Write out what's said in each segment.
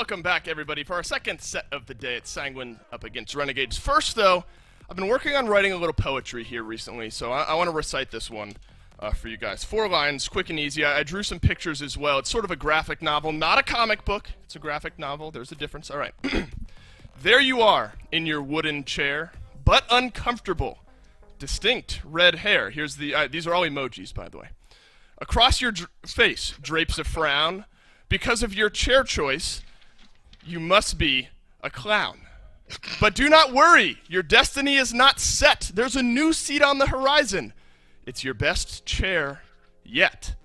welcome back, everybody, for our second set of the day. It's Sanguine up against Renegades. First, though, I've been working on writing a little poetry here recently, so I want to recite this one for you guys. 4 lines, quick and easy. I drew some pictures as well. It's sort of a graphic novel, not a comic book. It's a graphic novel. There's a difference. All right. There you are in your wooden chair, but uncomfortable. Distinct red hair. Here's the. These are all emojis, by the way. Across your face drapes a frown. Because of your chair choice, you must be a clown. But do not worry, your destiny is not set. There's a new seat on the horizon. It's your best chair yet.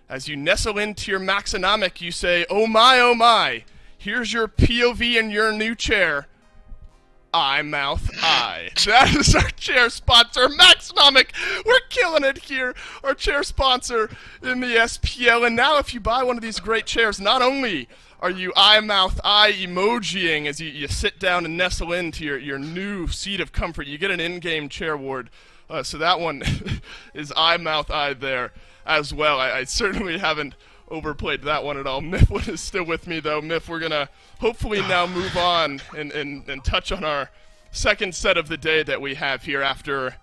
As you nestle into your Maxonomic, you say, oh my, here's your POV in your new chair. I mouth I. That is our chair sponsor, Maxonomic. We're killing it here. Our chair sponsor in the SPL. And now if you buy one of these great chairs, not only are you I mouth I emojiing as you sit down and nestle into your new seat of comfort, you get an in-game chair award. So that one is I mouth I there as well. I certainly haven't overplayed that one at all. Mifflin is still with me, though. Miff, we're going to hopefully now move on and touch on our second set of the day that we have here after,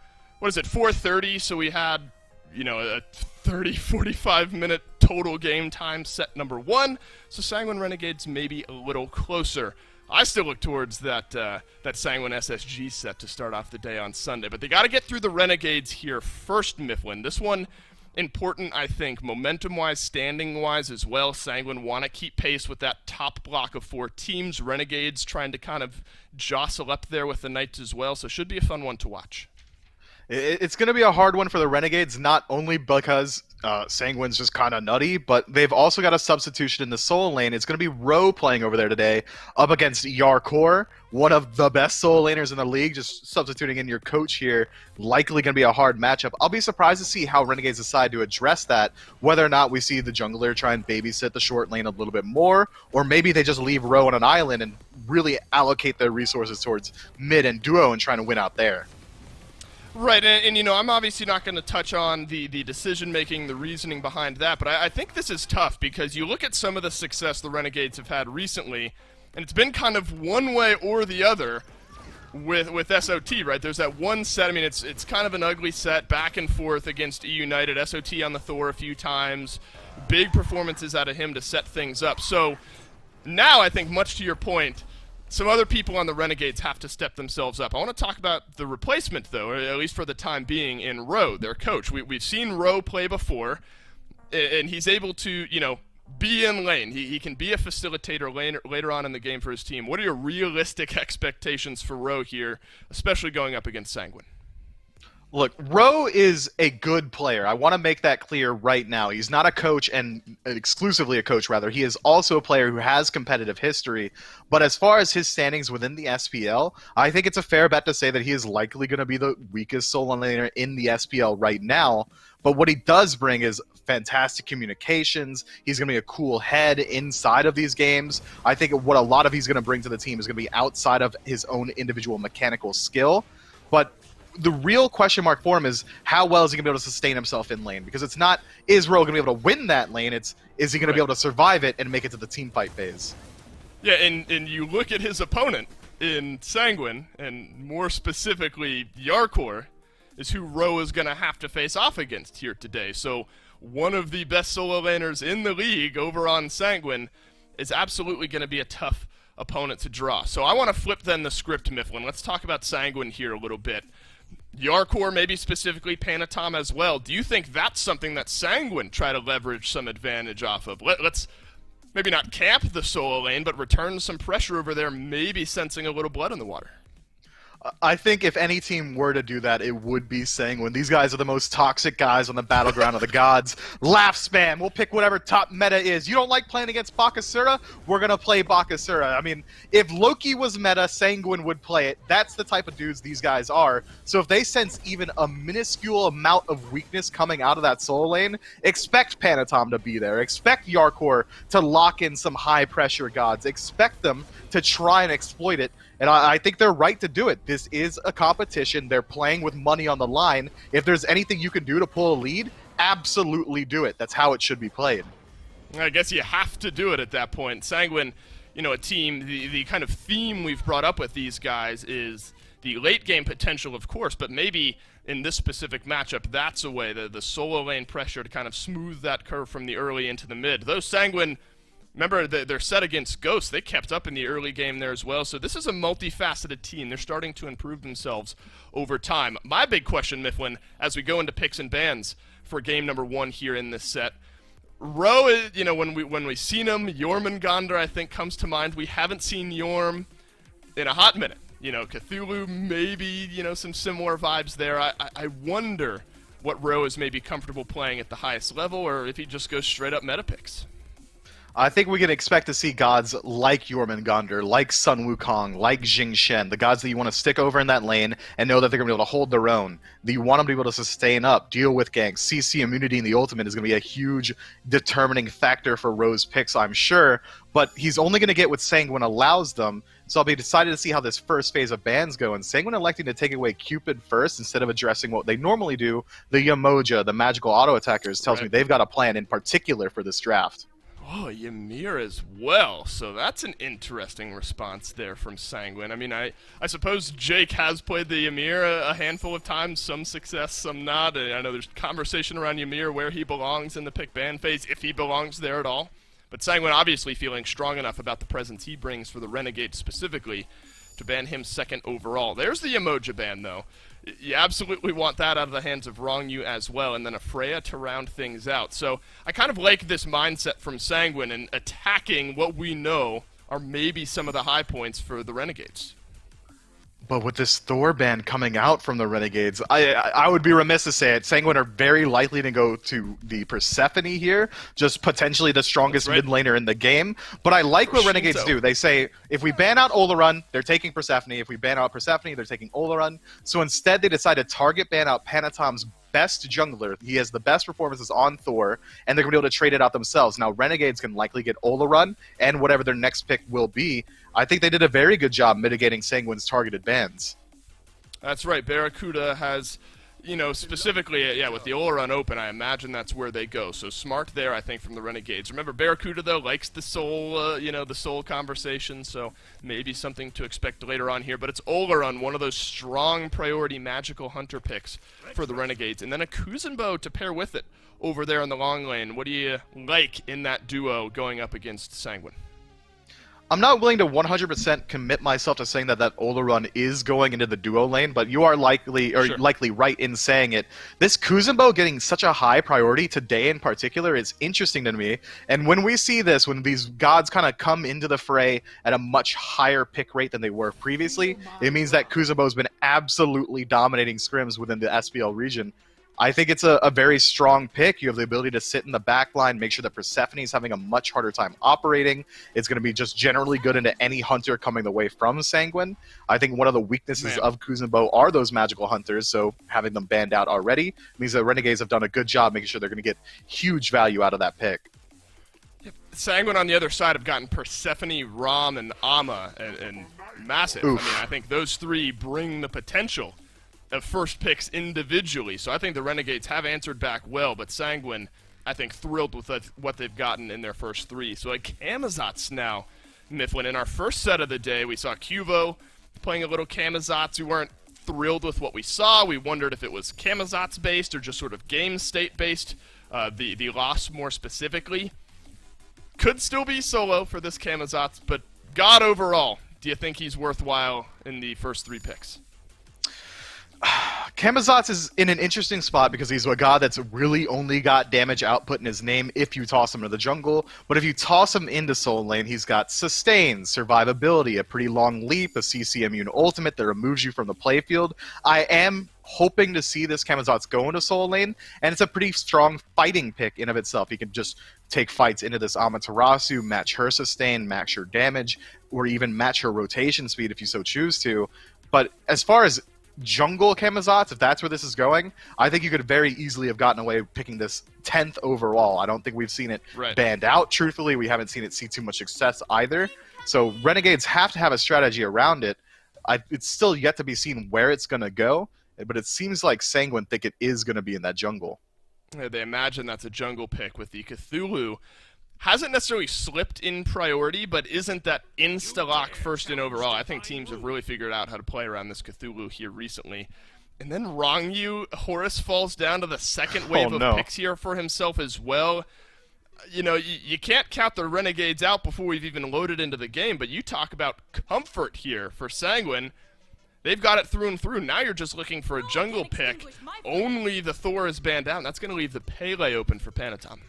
4:30? So we had, a 30, 45-minute total game time set number 1. So Sanguine Renegades maybe a little closer. I still look towards that Sanguine SSG set to start off the day on Sunday. But they got to get through the Renegades here first, Mifflin. This one important, I think, momentum-wise, standing-wise as well. Sanguine want to keep pace with that top block of 4 teams. Renegades trying to kind of jostle up there with the Knights as well, so should be a fun one to watch. It's going to be a hard one for the Renegades, not only because Sanguine's just kind of nutty, but they've also got a substitution in the solo lane. It's going to be Roe playing over there today up against Yarkor, one of the best solo laners in the league, just substituting in your coach here. Likely going to be a hard matchup. I'll be surprised to see how Renegades decide to address that, whether or not we see the jungler try and babysit the short lane a little bit more, or maybe they just leave Roe on an island and really allocate their resources towards mid and duo and trying to win out there. Right, and I'm obviously not going to touch on the decision-making, the reasoning behind that, but I think this is tough because you look at some of the success the Renegades have had recently, and it's been kind of one way or the other with SOT, right? There's that one set, it's kind of an ugly set, back and forth against E United, SOT on the Thor a few times, big performances out of him to set things up. So now I think, much to your point, some other people on the Renegades have to step themselves up. I want to talk about the replacement, though, or at least for the time being, in Roe, their coach. We've seen Roe play before, and he's able to, be in lane. He can be a facilitator later on in the game for his team. What are your realistic expectations for Roe here, especially going up against Sanguine? Look, Roe is a good player. I want to make that clear right now. He's not a coach, and exclusively a coach, rather. He is also a player who has competitive history. But as far as his standings within the SPL, I think it's a fair bet to say that he is likely going to be the weakest solo laner in the SPL right now. But what he does bring is fantastic communications. He's going to be a cool head inside of these games. I think what a lot of he's going to bring to the team is going to be outside of his own individual mechanical skill. But the real question mark for him is how well is he going to be able to sustain himself in lane? Because it's not, is Roe going to be able to win that lane? It's, is he going to be able to survive it and make it to the team fight phase? Yeah, and you look at his opponent in Sanguine, and more specifically Yarkor, is who Roe is going to have to face off against here today. So one of the best solo laners in the league over on Sanguine is absolutely going to be a tough opponent to draw. So I want to flip then the script, Mifflin. Let's talk about Sanguine here a little bit. Yarkor, maybe specifically Panatom as well. Do you think that's something that Sanguine try to leverage some advantage off of? Let's maybe not camp the solo lane, but return some pressure over there, maybe sensing a little blood in the water. I think if any team were to do that, it would be Sanguine. These guys are the most toxic guys on the battleground of the gods. Laugh spam. We'll pick whatever top meta is. You don't like playing against Bakasura? We're going to play Bakasura. I mean, if Loki was meta, Sanguine would play it. That's the type of dudes these guys are. So if they sense even a minuscule amount of weakness coming out of that solo lane, expect Panatom to be there. Expect Yarkor to lock in some high-pressure gods. Expect them to try and exploit it. And I think they're right to do it. This is a competition. They're playing with money on the line. If there's anything you can do to pull a lead, absolutely do it. That's how it should be played. I guess you have to do it at that point. Sanguine a team, the kind of theme we've brought up with these guys is the late game potential, of course, but maybe in this specific matchup, that's a way, the solo lane pressure to kind of smooth that curve from the early into the mid. Those Sanguine, remember, they're set against Ghost. They kept up in the early game there as well. So this is a multifaceted team. They're starting to improve themselves over time. My big question, Mifflin, as we go into picks and bans for game number 1 here in this set, Ro, when we seen him, Jormungandr, I think, comes to mind. We haven't seen Jorm in a hot minute. Cthulhu, maybe, some similar vibes there. I wonder what Ro is maybe comfortable playing at the highest level, or if he just goes straight up meta picks. I think we can expect to see gods like Jormungandr, like Sun Wukong, like Jing Shen, the gods that you want to stick over in that lane and know that they're going to be able to hold their own, that you want them to be able to sustain up, deal with ganks. CC immunity in the ultimate is going to be a huge determining factor for Ro's picks, I'm sure, but he's only going to get what Sanguine allows them, so I'll be excited to see how this first phase of bans go, and Sanguine electing to take away Cupid first instead of addressing what they normally do, the Yamoja, the magical auto-attackers, tells me they've got a plan in particular for this draft. Oh, Ymir as well. So that's an interesting response there from Sanguine. I mean, I suppose Jake has played the Ymir a handful of times, some success, some not. I know there's conversation around Ymir where he belongs in the pick ban phase, if he belongs there at all. But Sanguine obviously feeling strong enough about the presence he brings for the Renegades specifically to ban him second overall. There's the Emoja ban, though. You absolutely want that out of the hands of Rongyu as well, and then a Freya to round things out. So I kind of like this mindset from Sanguine and attacking what we know are maybe some of the high points for the Renegades. But with this Thor ban coming out from the Renegades, I would be remiss to say it. Sanguine are very likely to go to the Persephone here, just potentially the strongest mid laner in the game. But I like what Renegades do. They say, if we ban out Olorun, they're taking Persephone. If we ban out Persephone, they're taking Olorun. So instead, they decide to target ban out Panatom's best jungler. He has the best performances on Thor, and they're going to be able to trade it out themselves. Now, Renegades can likely get Olorun and whatever their next pick will be. I think they did a very good job mitigating Sanguine's targeted bans. That's right. Barracuda has, specifically, with the Olorun open, I imagine that's where they go. So smart there, I think, from the Renegades. Remember, Barracuda, though, likes the soul, the soul conversation, so maybe something to expect later on here. But it's Olorun, one of those strong priority magical hunter picks for the Renegades. And then a Kuzenbo to pair with it over there in the long lane. What do you like in that duo going up against Sanguine? I'm not willing to 100% commit myself to saying that Olorun is going into the duo lane, but you are likely right in saying it. This Kuzenbo getting such a high priority today in particular is interesting to me. And when we see this, when these gods kind of come into the fray at a much higher pick rate than they were previously, it means that Kuzenbo's been absolutely dominating scrims within the SPL region. I think it's a very strong pick. You have the ability to sit in the back line, make sure that Persephone's having a much harder time operating. It's going to be just generally good into any hunter coming the way from Sanguine. I think one of the weaknesses of Kuzenbo are those magical hunters, so having them banned out already means that Renegades have done a good job making sure they're going to get huge value out of that pick. Sanguine on the other side have gotten Persephone, Ram, and Amma, and massive. Oof. I mean, I think those three bring the potential of first picks individually. So I think the Renegades have answered back well, but Sanguine, I think, thrilled with what they've gotten in their first three. So like Camazotz now, Mifflin. In our first set of the day, we saw Cuvo playing a little Camazotz. We weren't thrilled with what we saw. We wondered if it was Camazotz based or just sort of game state based. The loss more specifically. Could still be solo for this Camazotz, but God overall, do you think he's worthwhile in the first three picks? Camazotz is in an interesting spot because he's a god that's really only got damage output in his name if you toss him to the jungle. But if you toss him into Soul Lane, he's got sustain, survivability, a pretty long leap, a CC immune ultimate that removes you from the playfield. I am hoping to see this Camazotz go into Soul Lane, and it's a pretty strong fighting pick in of itself. He can just take fights into this Amaterasu, match her sustain, match her damage, or even match her rotation speed if you so choose to. But as far as jungle Camazotz, if that's where this is going, I think you could very easily have gotten away picking this 10th overall. I don't think we've seen it banned out. Truthfully, we haven't seen it see too much success either. So Renegades have to have a strategy around it. It's still yet to be seen where it's going to go, but it seems like Sanguine think it is going to be in that jungle. They imagine that's a jungle pick with the Cthulhu hasn't necessarily slipped in priority, but isn't that insta-lock first in overall. I think teams have really figured out how to play around this Cthulhu here recently. And then Rongyu, Horus falls down to the second wave of picks here for himself as well. You know, you can't count the Renegades out before we've even loaded into the game, but you talk about comfort here for Sanguine. They've got it through and through. Now you're just looking for a jungle pick. Only the Thor is banned out, and that's going to leave the Pele open for Panatom.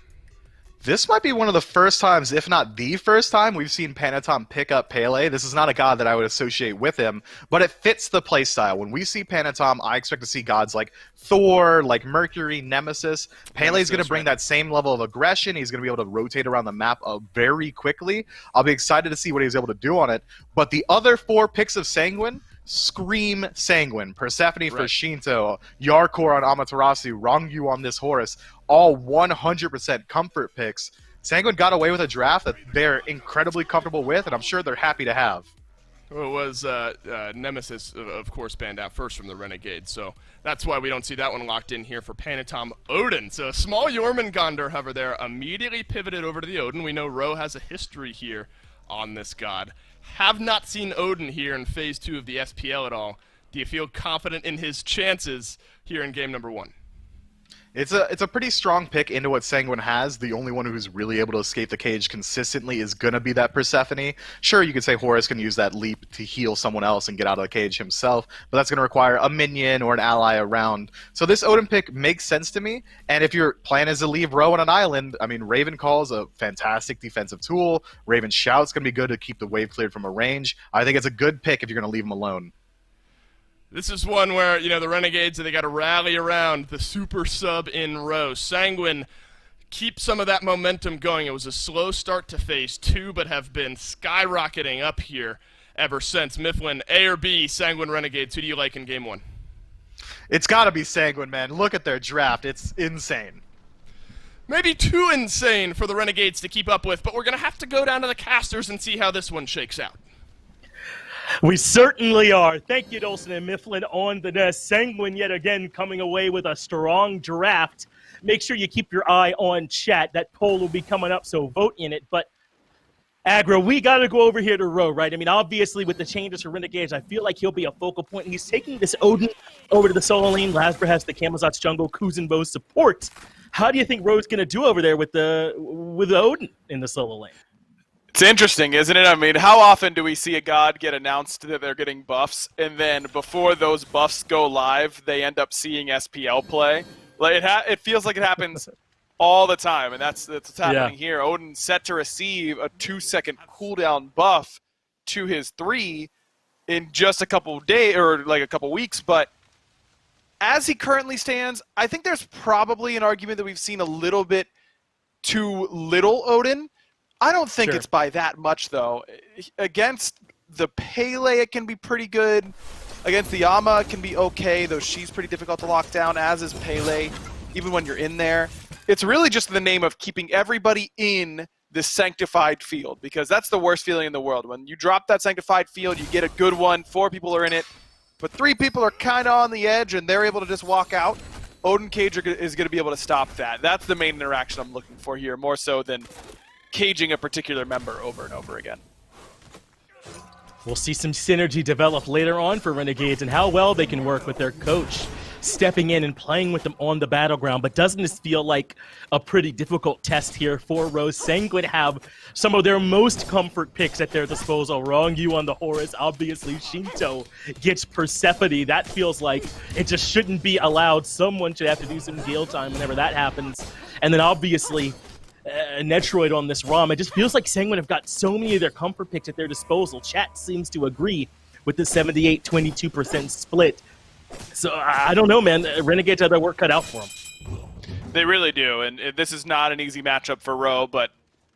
This might be one of the first times, if not the first time, we've seen Panatom pick up Pele. This is not a god that I would associate with him, but it fits the playstyle. When we see Panatom, I expect to see gods like Thor, like Mercury, Nemesis. Pele's going to bring that same level of aggression. He's going to be able to rotate around the map very quickly. I'll be excited to see what he's able to do on it. But the other 4 picks of Sanguine scream Sanguine. Persephone for Shinto, Yarkor on Amaterasu, Rongyu on this Horus. All 100% comfort picks. Sanguine got away with a draft that they're incredibly comfortable with, and I'm sure they're happy to have. Well, it was Nemesis, of course, banned out first from the Renegades, so that's why we don't see that one locked in here for Panatom Odin. So a small Jormungandr hover there, immediately pivoted over to the Odin. We know Ro has a history here on this god. Have not seen Odin here in Phase 2 of the SPL at all. Do you feel confident in his chances here in game number 1? It's a pretty strong pick into what Sanguine has. The only one who's really able to escape the cage consistently is going to be that Persephone. Sure, you could say Horus can use that leap to heal someone else and get out of the cage himself, but that's going to require a minion or an ally around. So this Odin pick makes sense to me, and if your plan is to leave Ro on an island, I mean, Raven Call is a fantastic defensive tool. Raven Shout's going to be good to keep the wave cleared from a range. I think it's a good pick if you're going to leave him alone. This is one where, you know, the Renegades, they got to rally around the super sub in Ro. Sanguine keep some of that momentum going. It was a slow start to Phase 2, but have been skyrocketing up here ever since. Mifflin, A or B, Sanguine Renegades, who do you like in game 1? It's got to be Sanguine, man. Look at their draft. It's insane. Maybe too insane for the Renegades to keep up with, but we're going to have to go down to the casters and see how this one shakes out. We certainly are. Thank you, Dolson and Mifflin on the nest. Sanguine yet again coming away with a strong draft. Make sure you keep your eye on chat. That poll will be coming up, so vote in it. But Aggro, we got to go over here to Ro, right? I mean, obviously with the changes for Renegades, I feel like he'll be a focal point. He's taking this Odin over to the solo lane. Lasper has the Camazot's jungle, Kuzenbo's support. How do you think Ro's going to do over there with Odin in the solo lane? It's interesting, isn't it? I mean, how often do we see a god get announced that they're getting buffs, and then before those buffs go live, they end up seeing SPL play? Like it feels like it happens all the time, and that's what's happening here. Odin's set to receive a 2-second cooldown buff to his 3 in just a couple days or like a couple weeks, but as he currently stands, I think there's probably an argument that we've seen a little bit too little Odin. I don't think it's by that much, though. Against the Pele, it can be pretty good. Against the Yama, it can be okay, though she's pretty difficult to lock down, as is Pele, even when you're in there. It's really just the name of keeping everybody in this sanctified field, because that's the worst feeling in the world. When you drop that sanctified field, you get a good one, 4 people are in it, but 3 people are kind of on the edge, and they're able to just walk out. Odin Cage is going to be able to stop that. That's the main interaction I'm looking for here, more so than caging a particular member over and over again. We'll see some synergy develop later on for Renegades and how well they can work with their coach, stepping in and playing with them on the battleground. But doesn't this feel like a pretty difficult test here for Rose? Sanguine have some of their most comfort picks at their disposal. Rongyu on the Horus, obviously Shinto gets Persephone. That feels like it just shouldn't be allowed. Someone should have to do some deal time whenever that happens. And then obviously Netroid on this ROM. It just feels like Sanguine have got so many of their comfort picks at their disposal. Chat seems to agree with the 78-22% split. So I don't know, man. Renegades have their work cut out for them. They really do, and this is not an easy matchup for Ro, but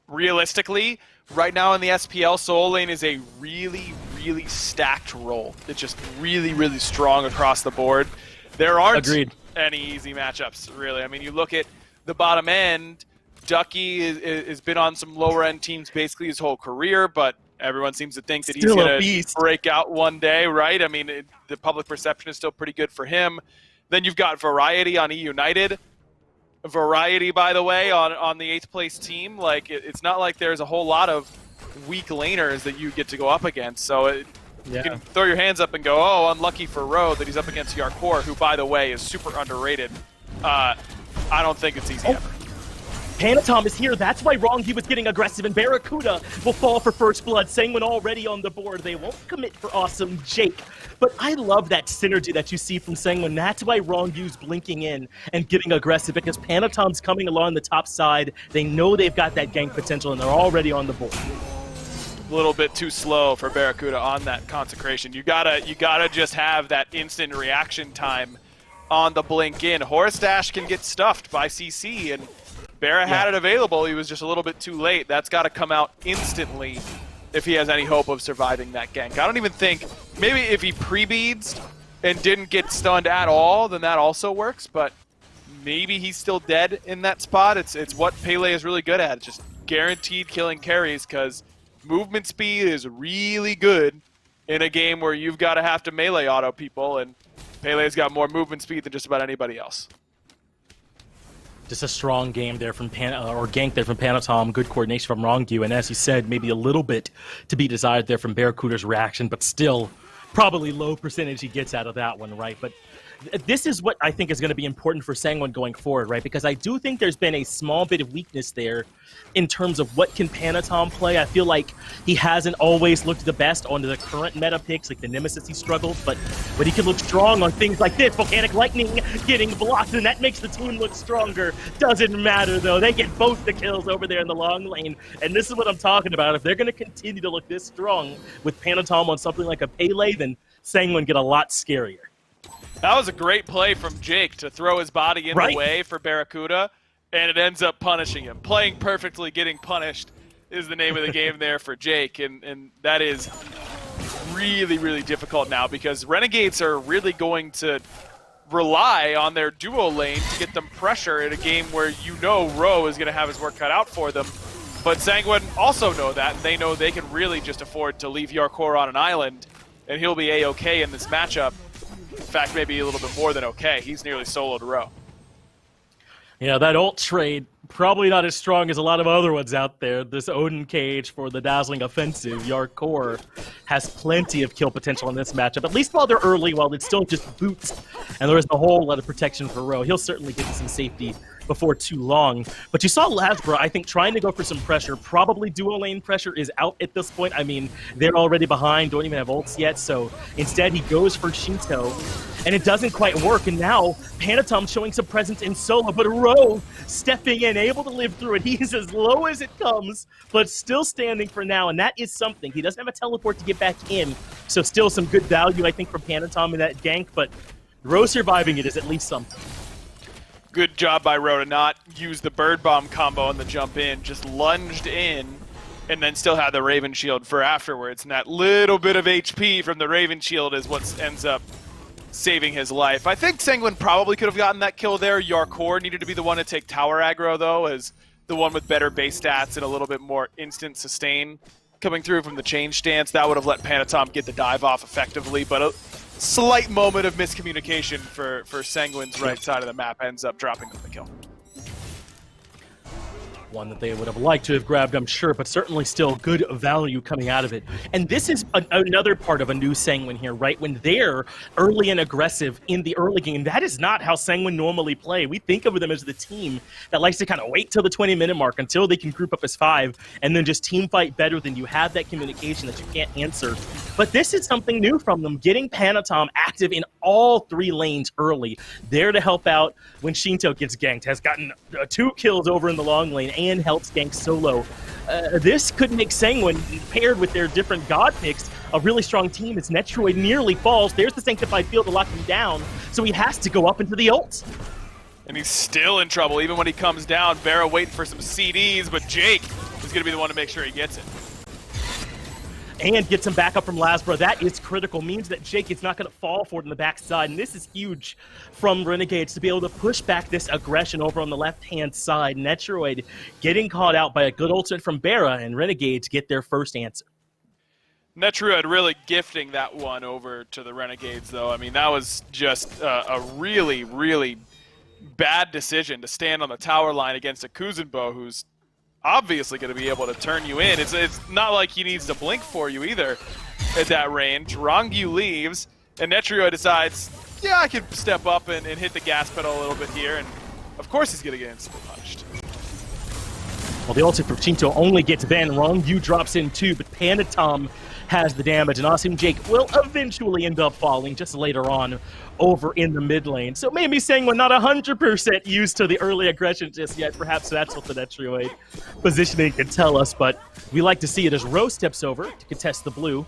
realistically, right now in the SPL, Soul Lane is a really, really stacked role. It's just really, really strong across the board. There aren't any easy matchups, really. I mean, you look at the bottom end, Ducky has been on some lower-end teams basically his whole career, but everyone seems to think that he's going to break out one day, right? I mean, the public perception is still pretty good for him. Then you've got Variety on E United. variety, by the way, on the 8th place team. Like, it's not like there's a whole lot of weak laners that you get to go up against. So you can throw your hands up and go, oh, unlucky for Ro that he's up against Yarkor, who, by the way, is super underrated. I don't think it's easy ever. Panatom is here. That's why Rongi was getting aggressive, and Barracuda will fall for first blood. Sanguine already on the board. They won't commit for awesome Jake. But I love that synergy that you see from Sanguine. That's why Rongi's blinking in and getting aggressive, because Panatom's coming along the top side. They know they've got that gank potential, and they're already on the board. A little bit too slow for Barracuda on that consecration. You gotta just have that instant reaction time on the blink in. Horus Dash can get stuffed by CC, and Barra had it available. He was just a little bit too late. That's got to come out instantly if he has any hope of surviving that gank. I don't even think, maybe if he pre-beads and didn't get stunned at all, then that also works, but maybe he's still dead in that spot. It's what Pele is really good at. It's just guaranteed killing carries, because movement speed is really good in a game where you've got to have to melee auto people, and Pele's got more movement speed than just about anybody else. Just a strong game there from gank there from Panatom. Good coordination from Rongu, and as you said, maybe a little bit to be desired there from Barracuda's reaction, but still probably low percentage he gets out of that one, right? But this is what I think is going to be important for Sanguine going forward, right? Because I do think there's been a small bit of weakness there in terms of what can Panatom play. I feel like he hasn't always looked the best on the current meta picks, like the Nemesis he struggled, but he can look strong on things like this. Volcanic Lightning getting blocked, and that makes the team look stronger. Doesn't matter, though. They get both the kills over there in the long lane, and this is what I'm talking about. If they're going to continue to look this strong with Panatom on something like a Pele, then Sanguine get a lot scarier. That was a great play from Jake to throw his body in the way for Barracuda, and it ends up punishing him. Playing perfectly, getting punished is the name of the game there for Jake, and that is really, really difficult now, because Renegades are really going to rely on their duo lane to get them pressure in a game where you know Ro is going to have his work cut out for them. But Sanguine also know that, and they know they can really just afford to leave Yarkor on an island, and he'll be A-okay in this matchup. In fact, maybe a little bit more than okay. He's nearly soloed Ro. Yeah, that ult trade, probably not as strong as a lot of other ones out there. This Odin cage for the dazzling offensive. Yarkor has plenty of kill potential in this matchup, at least while they're early, while it's still just boots, and there isn't a whole lot of protection for Ro. He'll certainly get some safety before too long. But you saw Lasbra, I think, trying to go for some pressure. Probably duo lane pressure is out at this point. I mean, they're already behind, don't even have ults yet, so instead he goes for Shinto, and it doesn't quite work, and now Panatom showing some presence in solo, but Ro stepping in, able to live through it. He's as low as it comes, but still standing for now, and that is something. He doesn't have a teleport to get back in, so still some good value, I think, from Panatom in that gank, but Ro surviving it is at least something. Good job by Ro to not use the Bird Bomb combo on the jump in, just lunged in, and then still had the Raven Shield for afterwards. And that little bit of HP from the Raven Shield is what ends up saving his life. I think Sanguine probably could have gotten that kill there. Yarkor needed to be the one to take tower aggro, though, as the one with better base stats and a little bit more instant sustain coming through from the change stance. That would have let Panatom get the dive off effectively, but a slight moment of miscommunication for Sanguine's right side of the map ends up dropping the kill. One that they would have liked to have grabbed, I'm sure, but certainly still good value coming out of it. And this is another part of a new Sanguine here, right? When they're early and aggressive in the early game, that is not how Sanguine normally play. We think of them as the team that likes to kind of wait till the 20-minute mark until they can group up as 5 and then just team fight better than you have that communication that you can't answer. But this is something new from them, getting Panatom active in all 3 lanes early, there to help out when Shinto gets ganked, has gotten 2 kills over in the long lane and helps gank solo. This could make Sanguine, paired with their different god picks, a really strong team as Netroid nearly falls. There's the Sanctified Field to lock him down, so he has to go up into the ult. And he's still in trouble, even when he comes down. Barra waiting for some CDs, but Jake is going to be the one to make sure he gets it. And gets him back up from Lasbra. That is critical. Means that Jake is not going to fall for it in the backside. And this is huge from Renegades to be able to push back this aggression over on the left-hand side. Netroid getting caught out by a good ultimate from Barra, and Renegades get their first answer. Netroid really gifting that one over to the Renegades, though. I mean, that was just a really, really bad decision to stand on the tower line against a Kuzenbo who's obviously going to be able to turn you in. It's not like he needs to blink for you either at that range. Rongyu leaves, and Netrio decides, yeah, I can step up and hit the gas pedal a little bit here, and of course he's going to get instantly punished. Well, the ulti from Shinto only gets banned. Rongyu drops in too, but Panatom has the damage, and Awesome Jake will eventually end up falling just later on over in the mid lane. So maybe saying we're not 100% used to the early aggression just yet. Perhaps that's what the Netrio positioning can tell us, but we like to see it as Ro steps over to contest the blue.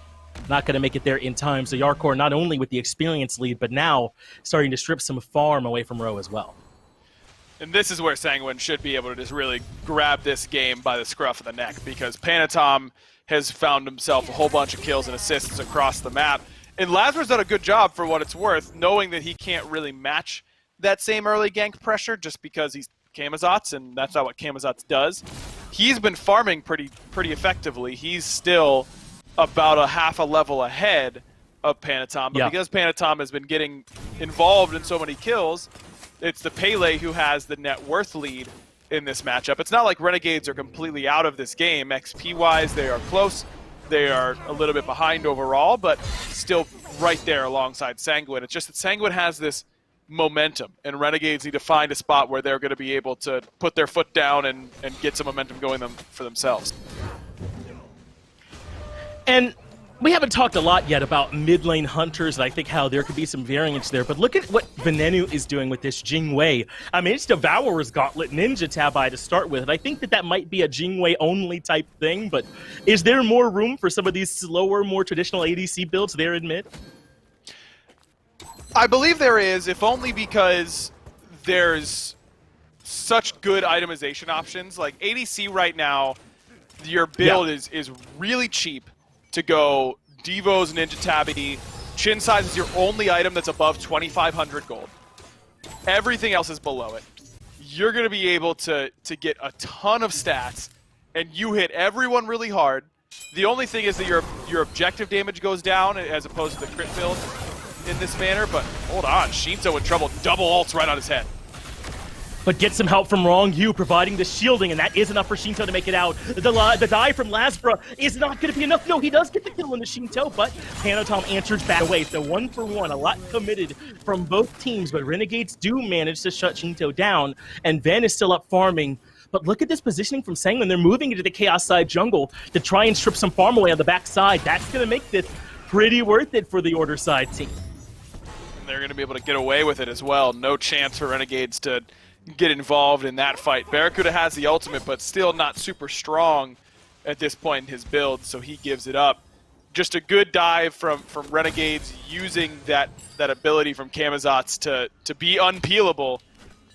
Not going to make it there in time, so Yarkor not only with the experience lead, but now starting to strip some farm away from Ro as well. And this is where Sanguine should be able to just really grab this game by the scruff of the neck, because Panatom has found himself a whole bunch of kills and assists across the map. And Lazar's done a good job for what it's worth, knowing that he can't really match that same early gank pressure just because he's Camazotz, and that's not what Camazotz does. He's been farming pretty effectively. He's still about a half a level ahead of Panatom, but because Panatom has been getting involved in so many kills, it's the Pele who has the net worth lead in this matchup. It's not like Renegades are completely out of this game. XP-wise, they are close. They are a little bit behind overall, but still right there alongside Sanguine. It's just that Sanguine has this momentum, and Renegades need to find a spot where they're going to be able to put their foot down and get some momentum going for themselves. And we haven't talked a lot yet about mid lane hunters, and I think how there could be some variance there. But look at what Venenu is doing with this Jingwei. I mean, it's Devourer's Gauntlet Ninja Tabi to start with, and I think that might be a Jingwei only type thing. But is there more room for some of these slower, more traditional ADC builds there in mid? I believe there is, if only because there's such good itemization options. Like ADC right now, your build is really cheap to go Devo's Ninja Tabi. Chin size is your only item that's above 2,500 gold. Everything else is below it. You're going to be able to get a ton of stats, and you hit everyone really hard. The only thing is that your objective damage goes down as opposed to the crit build in this manner, but hold on, Shinto in trouble. Double ults right on his head. But get some help from Rongyu providing the shielding, and that is enough for Shinto to make it out. The dive from Lasbra is not going to be enough. No, he does get the kill on the Shinto, but Panatom answers back away. So 1 for 1, a lot committed from both teams, but Renegades do manage to shut Shinto down, and Ven is still up farming. But look at this positioning from Sanguine. They're moving into the Chaos side jungle to try and strip some farm away on the back side. That's going to make this pretty worth it for the Order side team. And they're going to be able to get away with it as well. No chance for Renegades to get involved in that fight. Barracuda has the ultimate, but still not super strong at this point in his build, so he gives it up. Just a good dive from Renegades, using that ability from Camazotz to be unpeelable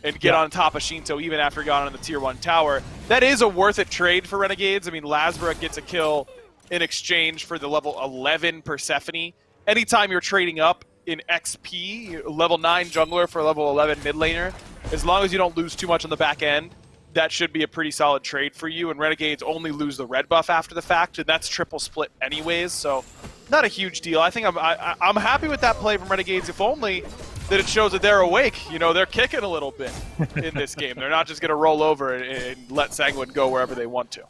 and get on top of Shinto even after he got on the tier 1 tower. That is a worth it trade for Renegades. I mean, Lasbra gets a kill in exchange for the level 11 Persephone. Anytime you're trading up in XP, level 9 jungler for level 11 mid laner, as long as you don't lose too much on the back end, that should be a pretty solid trade for you. And Renegades only lose the red buff after the fact, and that's triple split anyways, so not a huge deal. I think I'm happy with that play from Renegades, if only that it shows that they're awake. You know, they're kicking a little bit in this game. They're not just going to roll over and let Sanguine go wherever they want to.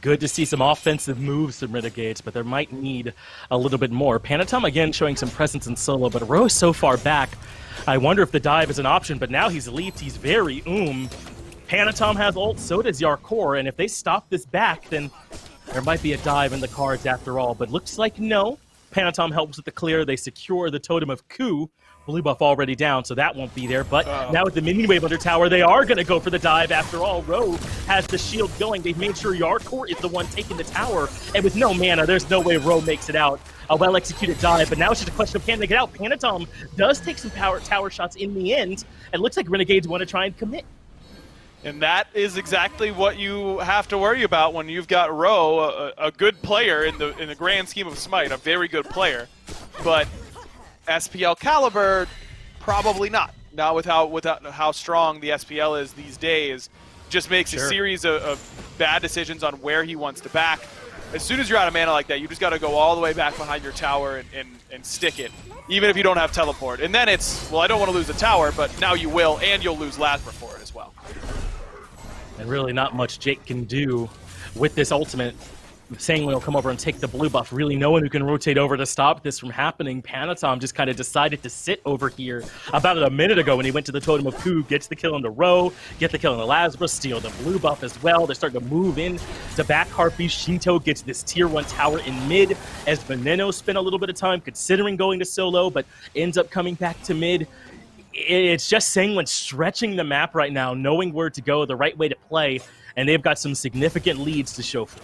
Good to see some offensive moves from Renegades, but there might need a little bit more. Panatom again showing some presence in solo, but Ro is so far back. I wonder if the dive is an option, but now he's leaped. He's very Panatom has ult, so does Yarkor, and if they stop this back, then there might be a dive in the cards after all, but looks like no. Panatom helps with the clear. They secure the Totem of Ku. Blue buff already down, so that won't be there. But now with the minion wave under tower, they are going to go for the dive after all. Ro has the shield going. They've made sure Yarkor is the one taking the tower. And with no mana, there's no way Ro makes it out. A well-executed dive, but now it's just a question of can they get out. Panatom does take some tower shots in the end. It looks like Renegades want to try and commit. And that is exactly what you have to worry about when you've got Ro, a good player in the grand scheme of SMITE, a very good player. But SPL caliber, probably not. Now with how strong the SPL is these days, just makes a series of bad decisions on where he wants to back. As soon as you're out of mana like that, you just got to go all the way back behind your tower and stick it. even if you don't have teleport. And then it's, well, I don't want to lose the tower, but now you will, and you'll lose Lasma for it as well. And really not much Jake can do with this ultimate. Sanguine will come over and take the blue buff. Really no one who can rotate over to stop this from happening. Panatom just kind of decided to sit over here about a minute ago when he went to the Totem of Ku, gets the kill on the Row, get the kill on the Lazarus, steal the blue buff as well. They're starting to move in to back Harpy. Shinto gets this tier 1 tower in mid as Veneno spent a little bit of time considering going to solo, but ends up coming back to mid. It's just Sanguine stretching the map right now, knowing where to go, the right way to play, and they've got some significant leads to show for.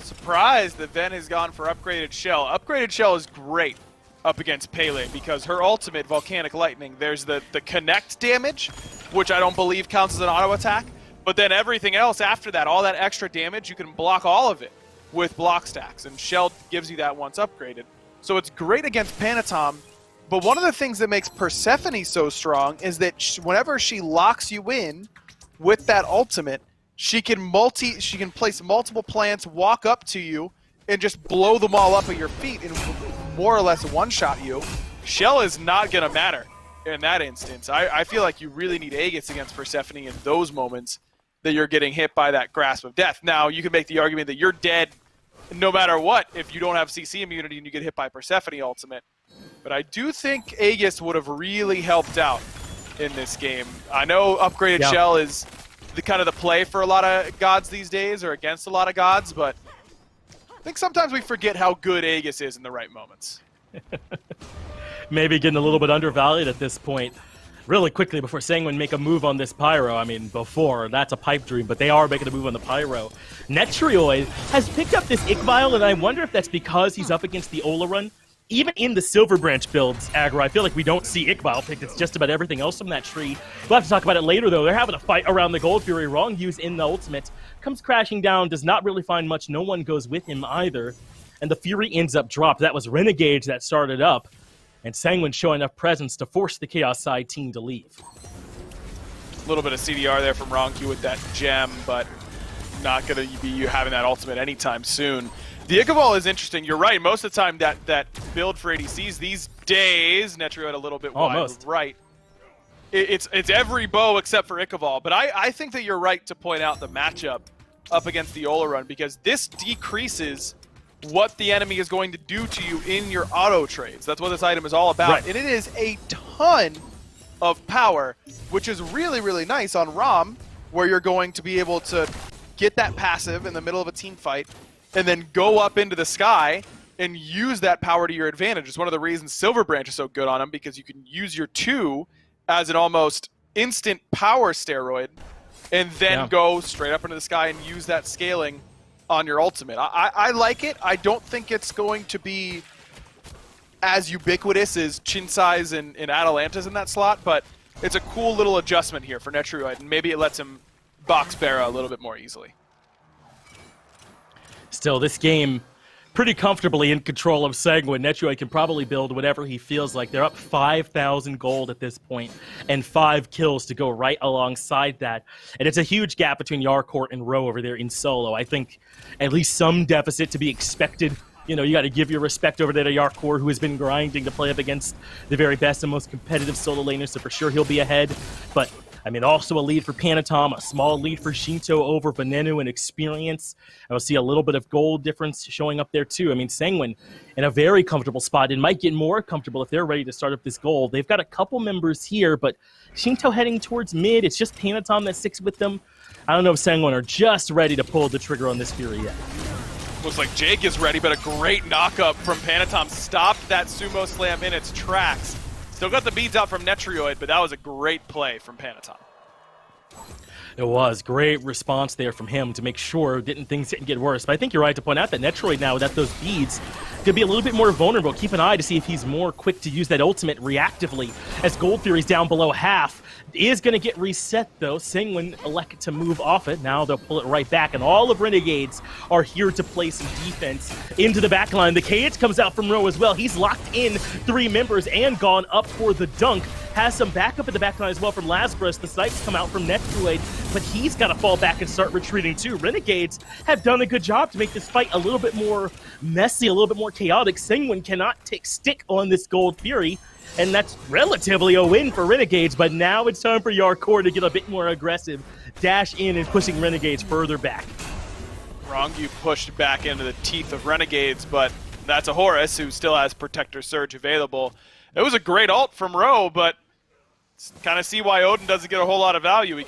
Surprised that Ven has gone for Upgraded Shell. Upgraded Shell is great up against Pele because her ultimate, Volcanic Lightning, there's the connect damage, which I don't believe counts as an auto attack, but then everything else after that, all that extra damage, you can block all of it with block stacks, and Shell gives you that once upgraded. So it's great against Panatom, but one of the things that makes Persephone so strong is that whenever she locks you in with that ultimate, she can place multiple plants, walk up to you, and just blow them all up at your feet and more or less one-shot you. Shell is not going to matter in that instance. I feel like you really need Aegis against Persephone in those moments that you're getting hit by that grasp of death. Now, you can make the argument that you're dead no matter what if you don't have CC immunity and you get hit by Persephone ultimate. But I do think Aegis would have really helped out in this game. I know Upgraded Shell is the kind of the play for a lot of gods these days, or against a lot of gods, but I think sometimes we forget how good Aegis is in the right moments. Maybe getting a little bit undervalued at this point. Really quickly, before Sanguine make a move on this Pyro, I mean, before, that's a pipe dream, but they are making a move on the Pyro. Netrioid has picked up this Iqvile, and I wonder if that's because he's up against the Olaron. Even in the Silver Branch builds, Aggro, I feel like we don't see Iqvile picked. It's just about everything else from that tree. We'll have to talk about it later, though. They're having a fight around the Gold Fury. Wrong use in the ultimate. Comes crashing down, does not really find much. No one goes with him either. And the Fury ends up dropped. That was Renegades that started up. And Sanguine showing enough presence to force the Chaos side team to leave. A little bit of CDR there from Ronku with that gem, but not going to be you having that ultimate anytime soon. The Iqvale is interesting. You're right. Most of the time, that build for ADCs these days, Netrioid a little bit wide right. It's every bow except for Iqvale. But I think that you're right to point out the matchup up against the Olaron, because this decreases what the enemy is going to do to you in your auto trades. That's what this item is all about. Right. And it is a ton of power, which is really, really nice on Rom, where you're going to be able to get that passive in the middle of a team fight and then go up into the sky and use that power to your advantage. It's one of the reasons Silver Branch is so good on him, because you can use your 2 as an almost instant power steroid and then go straight up into the sky and use that scaling on your ultimate. I like it. I don't think it's going to be as ubiquitous as Chinsai's and Atalanta's in that slot, but it's a cool little adjustment here for Netrioid, and maybe it lets him box Barra a little bit more easily. Still, this game pretty comfortably in control of Sanguine. Netrioid can probably build whatever he feels like. They're up 5,000 gold at this point, and 5 kills to go right alongside that. And it's a huge gap between Yarcourt and Rowe over there in solo. I think at least some deficit to be expected. You know, you got to give your respect over there to Yarcourt, who has been grinding to play up against the very best and most competitive solo laners, so for sure he'll be ahead. But I mean, also a lead for Panatom, a small lead for Shinto over Veneno in experience. I will see a little bit of gold difference showing up there too. I mean, Sanguine in a very comfortable spot and might get more comfortable if they're ready to start up this gold. They've got a couple members here, but Shinto heading towards mid. It's just Panatom that sticks with them. I don't know if Sanguine are just ready to pull the trigger on this Fury yet. Looks like Jake is ready, but a great knockup from Panatom stopped that sumo slam in its tracks. Still got the beads out from Netrioid, but that was a great play from Panatom. It was. Great response there from him to make sure things didn't get worse. But I think you're right to point out that Netrioid now, without those beads, could be a little bit more vulnerable. Keep an eye to see if he's more quick to use that ultimate reactively, as Gold Fury's down below half. Is going to get reset, though. Sanguine elect to move off it. Now they'll pull it right back, and all of Renegades are here to play some defense into the backline. The KH comes out from Rowe as well. He's locked in 3 members and gone up for the dunk. has some backup in the backline as well from Lazarus. The snipes come out from Netroid, but he's got to fall back and start retreating too. Renegades have done a good job to make this fight a little bit more messy, a little bit more chaotic. Sanguine cannot take stick on this Gold Fury, and that's relatively a win for Renegades, but now it's time for Yarkor to get a bit more aggressive, dash in and pushing Renegades further back. Rongu pushed back into the teeth of Renegades, but that's a hi-rez who still has Protector Surge available. It was a great ult from Ro, but kind of see why Odin doesn't get a whole lot of value. He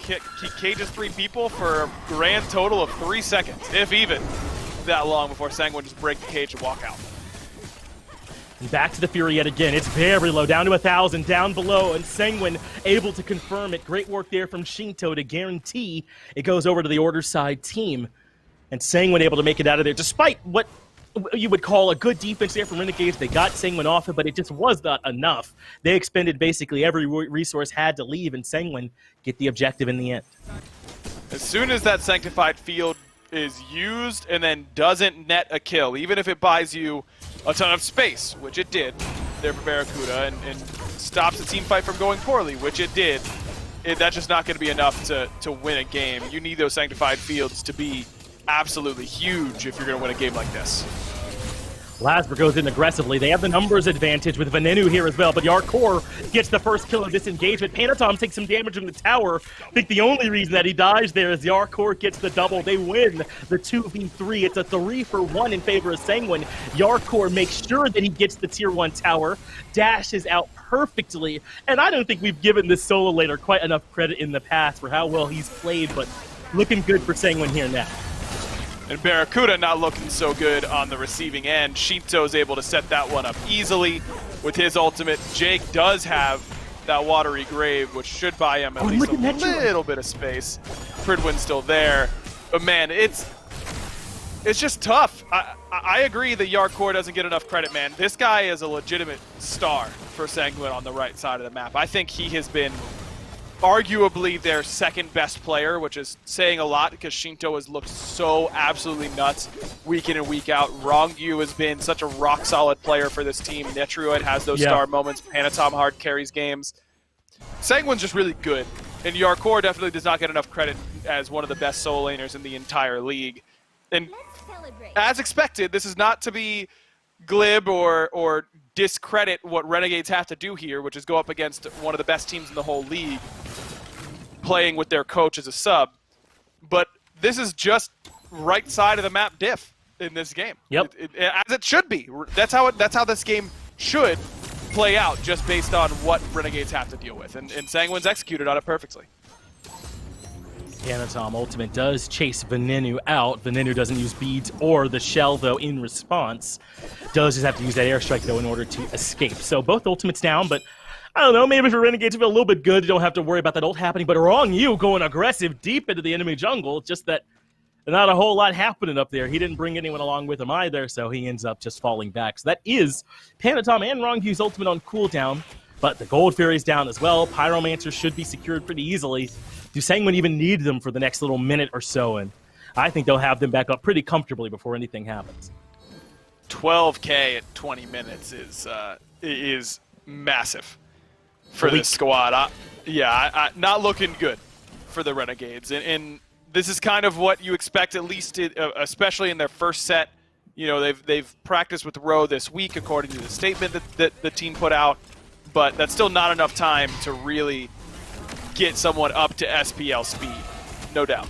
cages 3 people for a grand total of 3 seconds, if even that long, before Sanguine just break the cage and walk out. And back to the Fury yet again. It's very low, down to 1,000, down below, and Sanguine able to confirm it. Great work there from Shinto to guarantee it goes over to the Order side team. And Sanguine able to make it out of there, despite what you would call a good defense there from Renegades. They got Sanguine off it, but it just was not enough. They expended basically every resource had to leave, and Sanguine get the objective in the end. As soon as that Sanctified Field is used and then doesn't net a kill, even if it buys you a ton of space, which it did there for Barracuda, and stops the team fight from going poorly, which it did, that's just not going to be enough to win a game. You need those Sanctified Fields to be absolutely huge if you're going to win a game like this. Lasber goes in aggressively. They have the numbers advantage with Venenu here as well, but Yarkor gets the first kill of this engagement. Panatom takes some damage from the tower. I think the only reason that he dies there is Yarkor gets the double. They win the 2v3. It's a 3-for-1 in favor of Sanguine. Yarkor makes sure that he gets the tier 1 tower, dashes out perfectly, and I don't think we've given this solo laner quite enough credit in the past for how well he's played, but looking good for Sanguine here now. And Barracuda not looking so good on the receiving end. Shinto's able to set that one up easily with his ultimate. Jake does have that Watery Grave, which should buy him at least a little bit of space. Pridwin's still there. But man, it's just tough. I agree that Yarkor doesn't get enough credit, man. This guy is a legitimate star for Sanguine on the right side of the map. I think he has been arguably their second best player, which is saying a lot because Shinto has looked so absolutely nuts week in and week out. Rongu has been such a rock solid player for this team. Netroid has those star moments. Panatom hard carries games. Sanguine's just really good, and Yarkor definitely does not get enough credit as one of the best solo laners in the entire league. And as expected, this is not to be glib or discredit what Renegades have to do here, which is go up against one of the best teams in the whole league, playing with their coach as a sub. But this is just right side of the map diff in this game. Yep. As it should be. That's how this game should play out, just based on what Renegades have to deal with. And Sanguine's executed on it perfectly. Panatom ultimate does chase Venenu out. Venenu doesn't use beads or the shell, though, in response. Does just have to use that airstrike, though, in order to escape. So both ultimates down, but I don't know, maybe for Renegades to feel a little bit good, you don't have to worry about that ult happening, but Rongu going aggressive deep into the enemy jungle, just that not a whole lot happening up there. He didn't bring anyone along with him either, so he ends up just falling back. So that is Panatom and Rongu's ultimate on cooldown, but the Gold Fury's down as well. Pyromancer should be secured pretty easily. Do Sanguine even need them for the next little minute or so? And I think they'll have them back up pretty comfortably before anything happens. 12K at 20 minutes is massive for this squad. Not looking good for the Renegades. And this is kind of what you expect, at least, especially in their first set. You know, they've practiced with Ro this week, according to the statement that the team put out. But that's still not enough time to really get someone up to SPL speed, no doubt.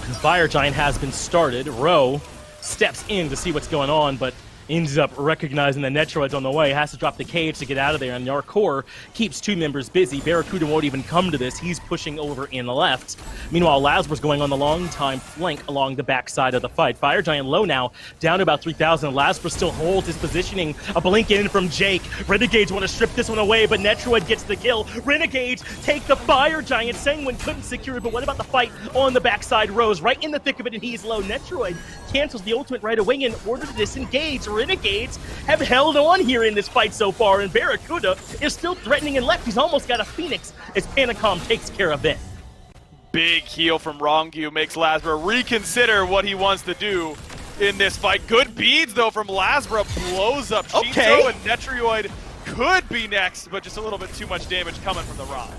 The Fire Giant has been started. Ro steps in to see what's going on, but ends up recognizing that Netroid's on the way, has to drop the cage to get out of there, and Yarkor keeps 2 members busy. Barracuda won't even come to this. He's pushing over in the left. Meanwhile, Lazarus going on the long-time flank along the backside of the fight. Fire Giant low now, down to about 3,000. Lazarus still holds his positioning. A blink in from Jake. Renegades want to strip this one away, but Netroid gets the kill. Renegades take the Fire Giant. Sanguine couldn't secure it, but what about the fight on the backside? Rose right in the thick of it, and he's low. Netroid cancels the ultimate right away in order to disengage. Renegades have held on here in this fight so far, and Barracuda is still threatening and left. He's almost got a Phoenix as Panatom takes care of it. Big heal from Rongu makes Lasbra reconsider what he wants to do in this fight. Good beads, though, from Lasbra. Blows up Shinto, and Netroid could be next, but just a little bit too much damage coming from the Rock.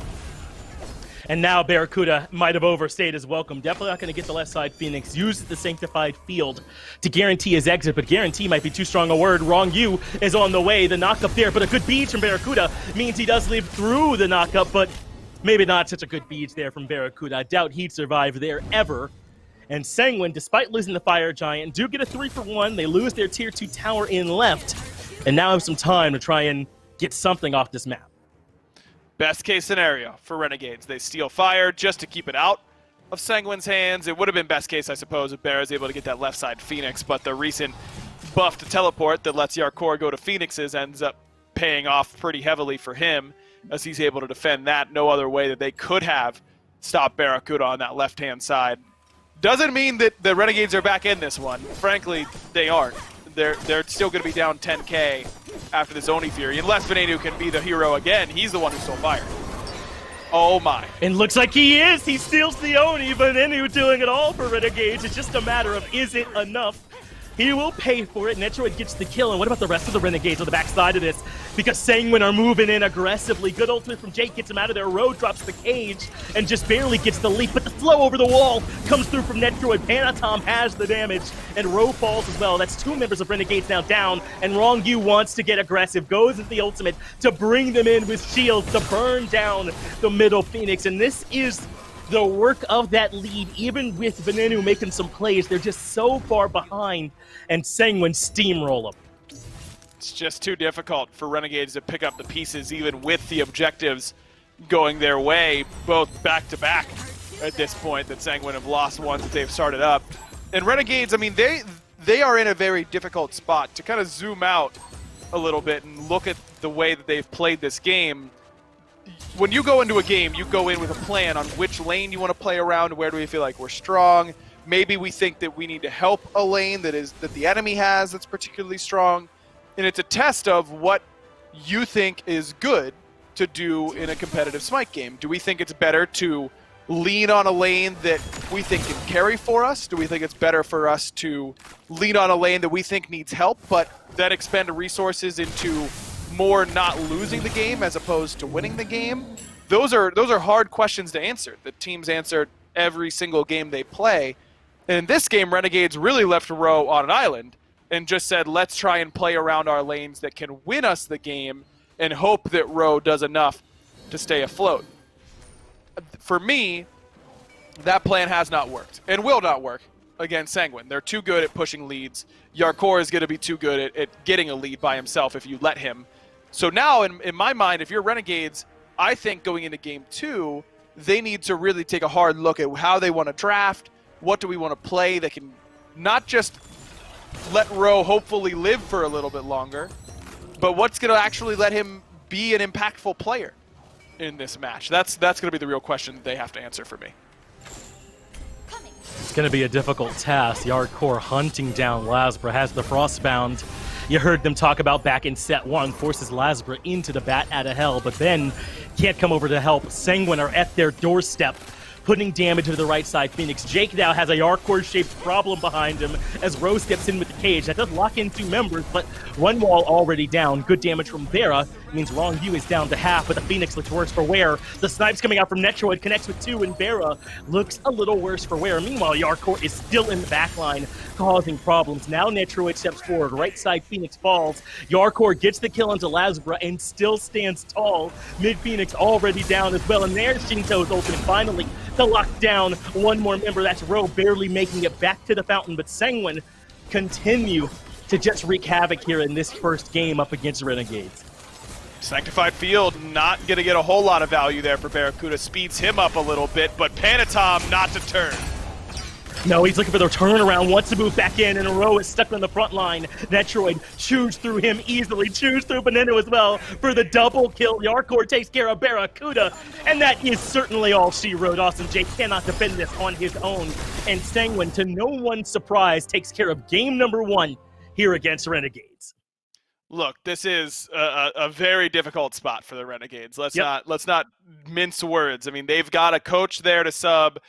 And now Barracuda might have overstayed his welcome. Definitely not going to get the left side Phoenix. Uses the Sanctified Field to guarantee his exit, but guarantee might be too strong a word. Wrong U is on the way. The knockup there, but a good beach from Barracuda means he does live through the knockup, but maybe not such a good beach there from Barracuda. I doubt he'd survive there ever. And Sanguine, despite losing the Fire Giant, do get a 3-for-1. They lose their Tier 2 tower in left, and now have some time to try and get something off this map. Best case scenario for Renegades. They steal Fire just to keep it out of Sanguine's hands. It would have been best case, I suppose, if Bear is able to get that left side Phoenix, but the recent buff to teleport that lets Yarkor go to Phoenix's ends up paying off pretty heavily for him, as he's able to defend that. No other way that they could have stopped Barracuda on that left-hand side. Doesn't mean that the Renegades are back in this one. Frankly, they aren't. They're still going to be down 10k after this Oni Fury, unless Venenu can be the hero again. He's the one who stole Fire. Oh my. And looks like he is. He steals the Oni, Venenu doing it all for Renegades. It's just a matter of, is it enough? He will pay for it. Netroid gets the kill. And what about the rest of the Renegades on the backside of this? Because Sanguine are moving in aggressively. Good ultimate from Jake gets him out of there. Road drops the cage and just barely gets the leap. But the flow over the wall comes through from Netroid. Panatom has the damage. And Ro falls as well. That's 2 members of Renegades now down. And Wrong U wants to get aggressive. Goes into the ultimate to bring them in with shields to burn down the middle Phoenix. And this is the work of that lead, even with Venenu making some plays. They're just so far behind, and Sanguine steamroll them. It's just too difficult for Renegades to pick up the pieces, even with the objectives going their way, both back-to-back at this point, that Sanguine have lost ones that they've started up. And Renegades, I mean, they are in a very difficult spot. To kind of zoom out a little bit and look at the way that they've played this game, when you go into a game, you go in with a plan on which lane you want to play around, where do we feel like we're strong. Maybe we think that we need to help a lane that the enemy has that's particularly strong. And it's a test of what you think is good to do in a competitive Smite game. Do we think it's better to lean on a lane that we think can carry for us? Do we think it's better for us to lean on a lane that we think needs help, but then expend resources into more not losing the game as opposed to winning the game? Those are hard questions to answer. The teams answer every single game they play. And in this game, Renegades really left Ro on an island and just said, let's try and play around our lanes that can win us the game and hope that Ro does enough to stay afloat. For me, that plan has not worked and will not work against Sanguine. They're too good at pushing leads. Yarkor is going to be too good at getting a lead by himself if you let him. So now, in my mind, if you're Renegades, I think going into Game 2, they need to really take a hard look at how they want to draft, what do we want to play that can not just let Ro hopefully live for a little bit longer, but what's going to actually let him be an impactful player in this match. That's going to be the real question they have to answer for me. It's going to be a difficult task. Yarkor hunting down Lasbra, has the Frostbound. You heard them talk about back in set 1, forces Lasbra into the bat out of hell, but then can't come over to help. Sanguine are at their doorstep, putting damage to the right side Phoenix. Jake now has a Yarkor-shaped problem behind him as Rose steps in with the cage. That does lock in 2 members, but one wall already down. Good damage from Vera means Wrong U is down to half, but the Phoenix looks worse for wear. The snipes coming out from Netroid connects with 2, and Vera looks a little worse for wear. Meanwhile, Yarkor is still in the backline, causing problems. Now Netroid steps forward. Right side Phoenix falls. Yarkor gets the kill into Lasbra and still stands tall. Mid Phoenix already down as well, and there's Shinto's ultimate finally to lock down one more member. That's Ro barely making it back to the fountain, but Sanguine continue to just wreak havoc here in this first game up against Renegades. Sanctified Field not going to get a whole lot of value there for Barracuda. Speeds him up a little bit, but Panatom not to turn. No, he's looking for the turnaround, wants to move back in, and Ro is stuck on the front line. Netroid chews through him easily, chews through Venenu as well for the double kill. Yarkor takes care of Barracuda, and that is certainly all she wrote. Austin Jake cannot defend this on his own, and Sanguine, to no one's surprise, takes care of game number 1 here against Renegades. Look, this is a very difficult spot for the Renegades. Let's not mince words. I mean, they've got a coach there to sub.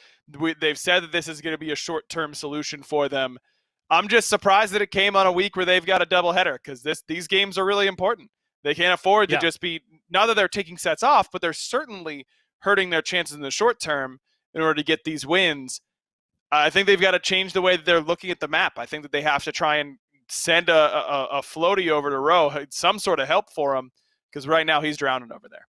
They've said that this is going to be a short-term solution for them. I'm just surprised that it came on a week where they've got a doubleheader, because these games are really important. They can't afford to Yeah. just be, not that they're taking sets off, but they're certainly hurting their chances in the short term in order to get these wins. I think they've got to change the way that they're looking at the map. I think that they have to try and send a floaty over to Rowe, some sort of help for him, because right now he's drowning over there.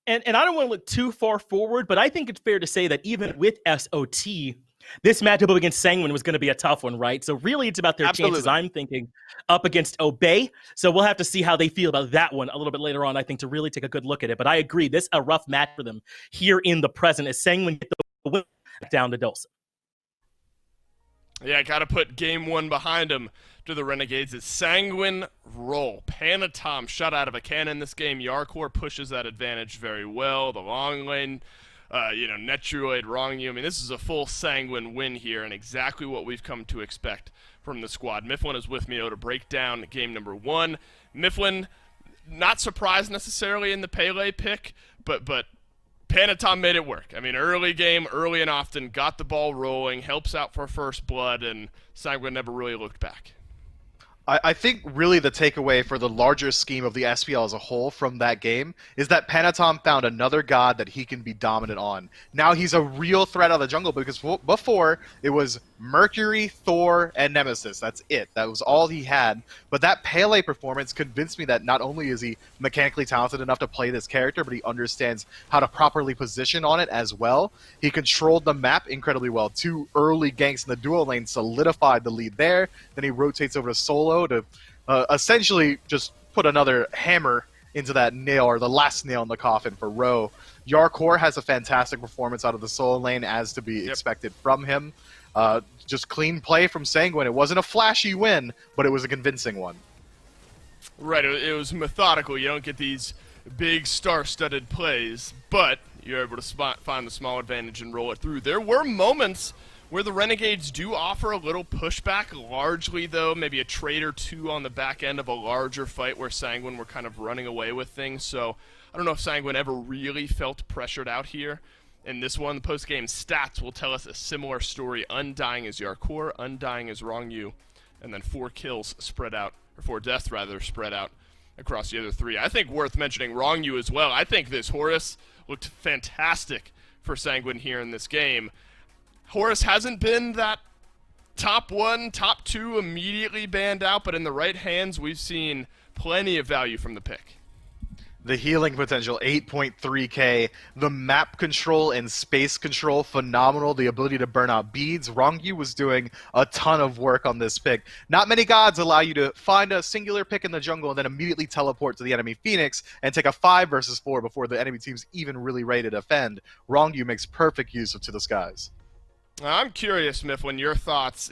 And I don't want to look too far forward, but I think it's fair to say that even with SOT, this matchup up against Sanguine was going to be a tough one, right? So really it's about their chances, I'm thinking, up against Obey. So we'll have to see how they feel about that one a little bit later on, I think, to really take a good look at it. But I agree, this is a rough match for them here in the present as Sanguine get the win down to Dulce. Yeah, got to put game one behind him to the Renegades. It's Sanguine roll. Panatom shot out of a cannon this game. Yarkor pushes that advantage very well. The long lane, Netroid, wrong you. I mean, this is a full Sanguine win here and exactly what we've come to expect from the squad. Mifflin is with me to break down game number one. Mifflin, not surprised necessarily in the Pele pick, but Panatom made it work. I mean, early game, early and often, got the ball rolling, helps out for first blood, and Sanguine never really looked back. I think really the takeaway for the larger scheme of the SPL as a whole from that game is that Panatom found another god that he can be dominant on. Now he's a real threat out of the jungle because before it was Mercury, Thor, and Nemesis. That's it. That was all he had. But that Pele performance convinced me that not only is he mechanically talented enough to play this character, but he understands how to properly position on it as well. He controlled the map incredibly well. 2 early ganks in the duo lane solidified the lead there. Then he rotates over to solo to essentially just put another hammer into that nail, or the last nail in the coffin for Rowe. Yarkor has a fantastic performance out of the solo lane, as to be expected from him. Just clean play from Sanguine. It wasn't a flashy win, but it was a convincing one. Right, it was methodical. You don't get these big star-studded plays, but you're able to find the small advantage and roll it through. There were moments where the Renegades do offer a little pushback, largely, though, maybe a trade or two on the back end of a larger fight where Sanguine were kind of running away with things. So I don't know if Sanguine ever really felt pressured out here. In this one, the post-game stats will tell us a similar story. Undying is Yarkor, Undying is Wrong You, and then 4 kills spread out, or 4 deaths, rather, spread out across the other 3. I think worth mentioning Wrong You as well. I think this Horus looked fantastic for Sanguine here in this game. Horus hasn't been that top 1, top 2 immediately banned out, but in the right hands, we've seen plenty of value from the pick. The healing potential, 8.3k. The map control and space control, phenomenal. The ability to burn out beads. Rongyu was doing a ton of work on this pick. Not many gods allow you to find a singular pick in the jungle and then immediately teleport to the enemy Phoenix and take a 5 versus 4 before the enemy team's even really ready to defend. Rongyu makes perfect use of To the Skies. I'm curious, Mifflin, your thoughts.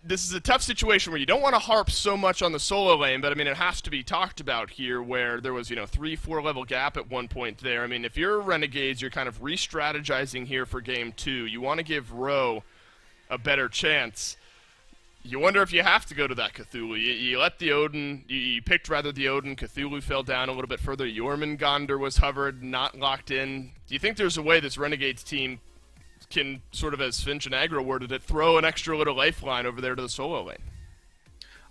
This is a tough situation where you don't want to harp so much on the solo lane, but I mean, it has to be talked about here where there was, 3-4 level gap at one point there. I mean, if you're Renegades, you're kind of re-strategizing here for game 2. You want to give Rowe a better chance. You wonder if you have to go to that Cthulhu. You let the Odin, you picked rather the Odin. Cthulhu fell down a little bit further. Jormungandr was hovered, not locked in. Do you think there's a way this Renegades team can, sort of as Finch and Aggro worded it, throw an extra little lifeline over there to the solo lane?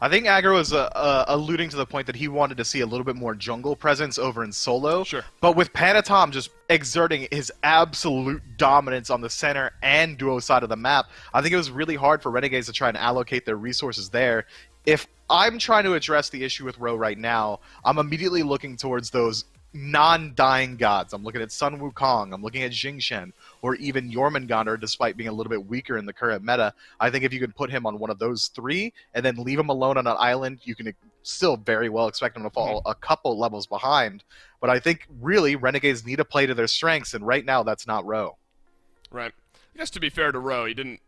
I think Aggro was alluding to the point that he wanted to see a little bit more jungle presence over in solo. Sure. But with Panatom just exerting his absolute dominance on the center and duo side of the map, I think it was really hard for Renegades to try and allocate their resources there. If I'm trying to address the issue with Rowe right now, I'm immediately looking towards those non-dying gods. I'm looking at Sun Wukong, I'm looking at Jingchen, or even Jormungandr, despite being a little bit weaker in the current meta. I think if you could put him on one of those 3 and then leave him alone on an island, you can still very well expect him to fall a couple levels behind. But I think really Renegades need to play to their strengths, and right now that's not Rowe. Right. I guess to be fair to Rowe, he didn't,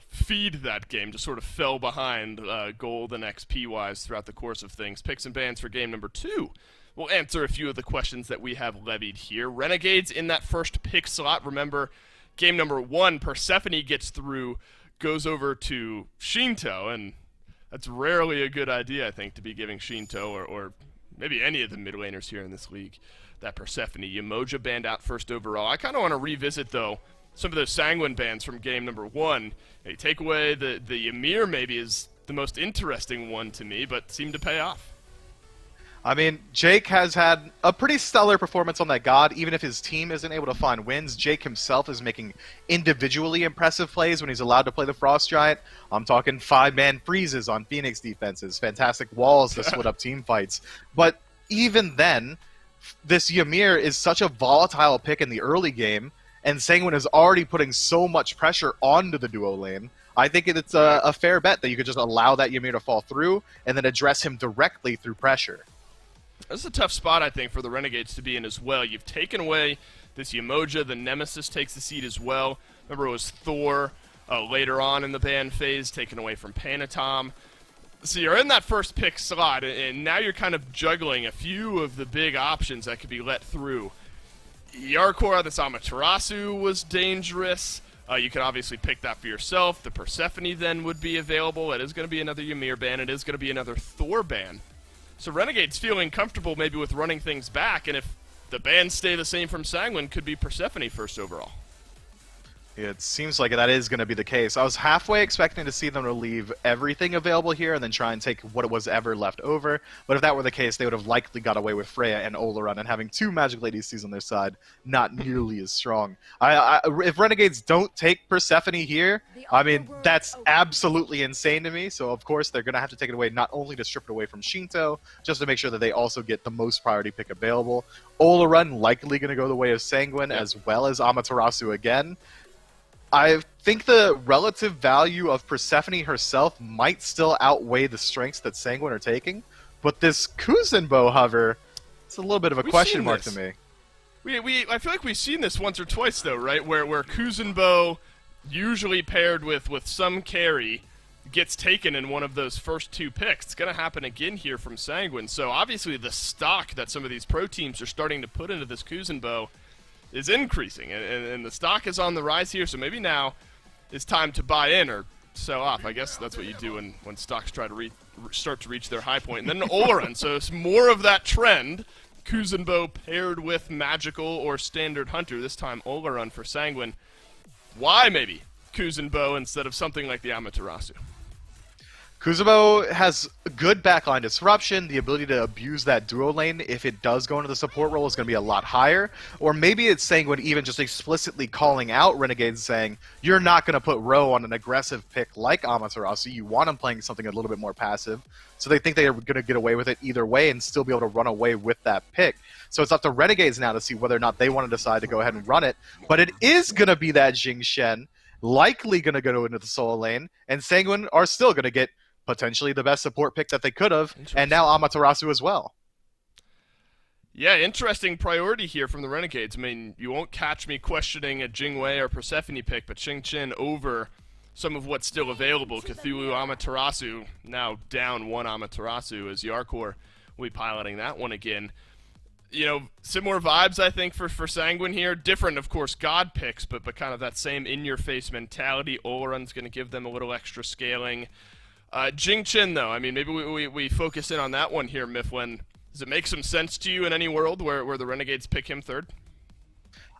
feed that game, just sort of fell behind gold and XP-wise throughout the course of things. Picks and bans for game number 2. We'll answer a few of the questions that we have levied here. Renegades in that first pick slot. Remember, game number 1, Persephone gets through, goes over to Shinto, and that's rarely a good idea, I think, to be giving Shinto or maybe any of the mid laners here in this league that Persephone. Yemoja banned out first overall. I kind of want to revisit, though, some of those Sanguine bans from game number 1. They take away the Ymir maybe is the most interesting one to me, but seemed to pay off. I mean, Jake has had a pretty stellar performance on that God. Even if his team isn't able to find wins, Jake himself is making individually impressive plays when he's allowed to play the Frost Giant. I'm talking 5-man freezes on Phoenix defenses, fantastic walls to split up team fights. But even then, this Ymir is such a volatile pick in the early game, and Sanguine is already putting so much pressure onto the duo lane. I think it's a fair bet that you could just allow that Ymir to fall through and then address him directly through pressure. This is a tough spot, I think, for the Renegades to be in as well. You've taken away this Yemoja. The Nemesis takes the seat as well. Remember, it was Thor later on in the ban phase, taken away from Panatom. So you're in that first pick slot, and now you're kind of juggling a few of the big options that could be let through. Yarkor, this Amaterasu was dangerous. You could obviously pick that for yourself. The Persephone then would be available. It is going to be another Ymir ban. It is going to be another Thor ban. So Renegade's feeling comfortable maybe with running things back, and if the bans stay the same from Sanguine, could be Persephone first overall. It seems like that is going to be the case. I was halfway expecting to see them to leave everything available here and then try and take what was ever left over. But if that were the case, they would have likely got away with Freya and Oleron, and having two Magic Ladies on their side, not nearly as strong. If Renegades don't take Persephone here, I mean, that's absolutely insane to me. So, of course, they're going to have to take it away, not only to strip it away from Shinto, just to make sure that they also get the most priority pick available. Oleron likely going to go the way of Sanguine, as well as Amaterasu again. I think the relative value of Persephone herself might still outweigh the strengths that Sanguine are taking, but this Kuzenbo hover, it's a little bit of a question mark to me. I feel like we've seen this once or twice, though, right? Where Kuzenbo, usually paired with some carry, gets taken in one of those first two picks. It's going to happen again here from Sanguine. So obviously the stock that some of these pro teams are starting to put into this Kuzenbo is increasing, and the stock is on the rise here, so maybe now is time to buy in or sell off. I guess that's what you do when stocks try to start to reach their high point. And then Oleron, so it's more of that trend. Kuzenbo paired with Magical or Standard Hunter, this time Oleron for Sanguine. Why maybe Kuzenbo instead of something like the Amaterasu? Kuzenbo has good backline disruption. The ability to abuse that duo lane if it does go into the support role is going to be a lot higher. Or maybe it's Sanguine even just explicitly calling out Renegades, saying, you're not going to put Ro on an aggressive pick like Amaterasu. You want him playing something a little bit more passive. So they think they are going to get away with it either way and still be able to run away with that pick. So it's up to Renegades now to see whether or not they want to decide to go ahead and run it. But it is going to be that Jing Shen, likely going to go into the solo lane, and Sanguine are still going to get potentially the best support pick that they could have, and now Amaterasu as well. Yeah, interesting priority here from the Renegades. I mean, you won't catch me questioning a Jingwei or Persephone pick, but Xingqian over some of what's still available. Cthulhu, Amaterasu, now down one Amaterasu as Yarkor will be piloting that one again. You know, similar vibes, I think, for Sanguine here. Different, of course, God picks, but kind of that same in-your-face mentality. Oleron's going to give them a little extra scaling. Xingqian, though, I mean, maybe we focus in on that one here, Mifflin. Does it make some sense to you in any world where the Renegades pick him third?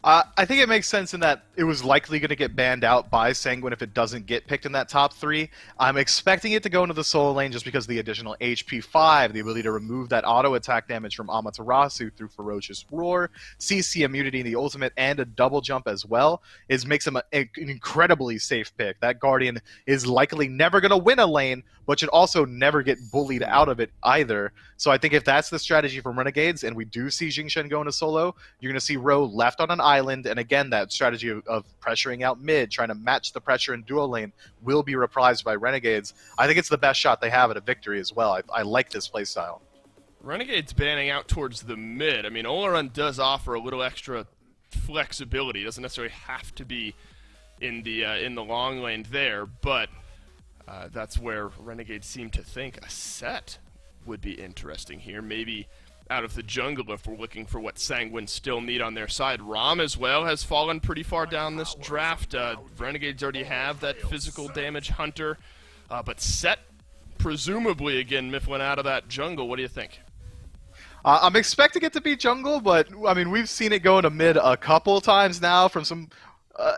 I think it makes sense in that it was likely going to get banned out by Sanguine if it doesn't get picked in that top three. I'm expecting it to go into the solo lane just because of the additional HP 5, the ability to remove that auto attack damage from Amaterasu through Ferocious Roar, CC immunity in the ultimate, and a double jump as well, makes him an incredibly safe pick. That Guardian is likely never going to win a lane, but should also never get bullied out of it either. So I think if that's the strategy from Renegades, and we do see Xingqian go into solo, you're going to see Ro left on an island, and again, that strategy of pressuring out mid, trying to match the pressure in duo lane, will be reprised by Renegades. I think it's the best shot they have at a victory as well. I like this playstyle. Renegades banning out towards the mid. I mean, Oleron does offer a little extra flexibility. It doesn't necessarily have to be in the long lane there, but that's where Renegades seem to think a set would be interesting here. Maybe out of the jungle if we're looking for what Sanguine still need on their side. Rom as well has fallen pretty far down this draft. Renegades already have that physical damage hunter, but set presumably again Mifflin out of that jungle. What do you think? I'm expecting it to be jungle, but I mean we've seen it go into mid a couple times now from some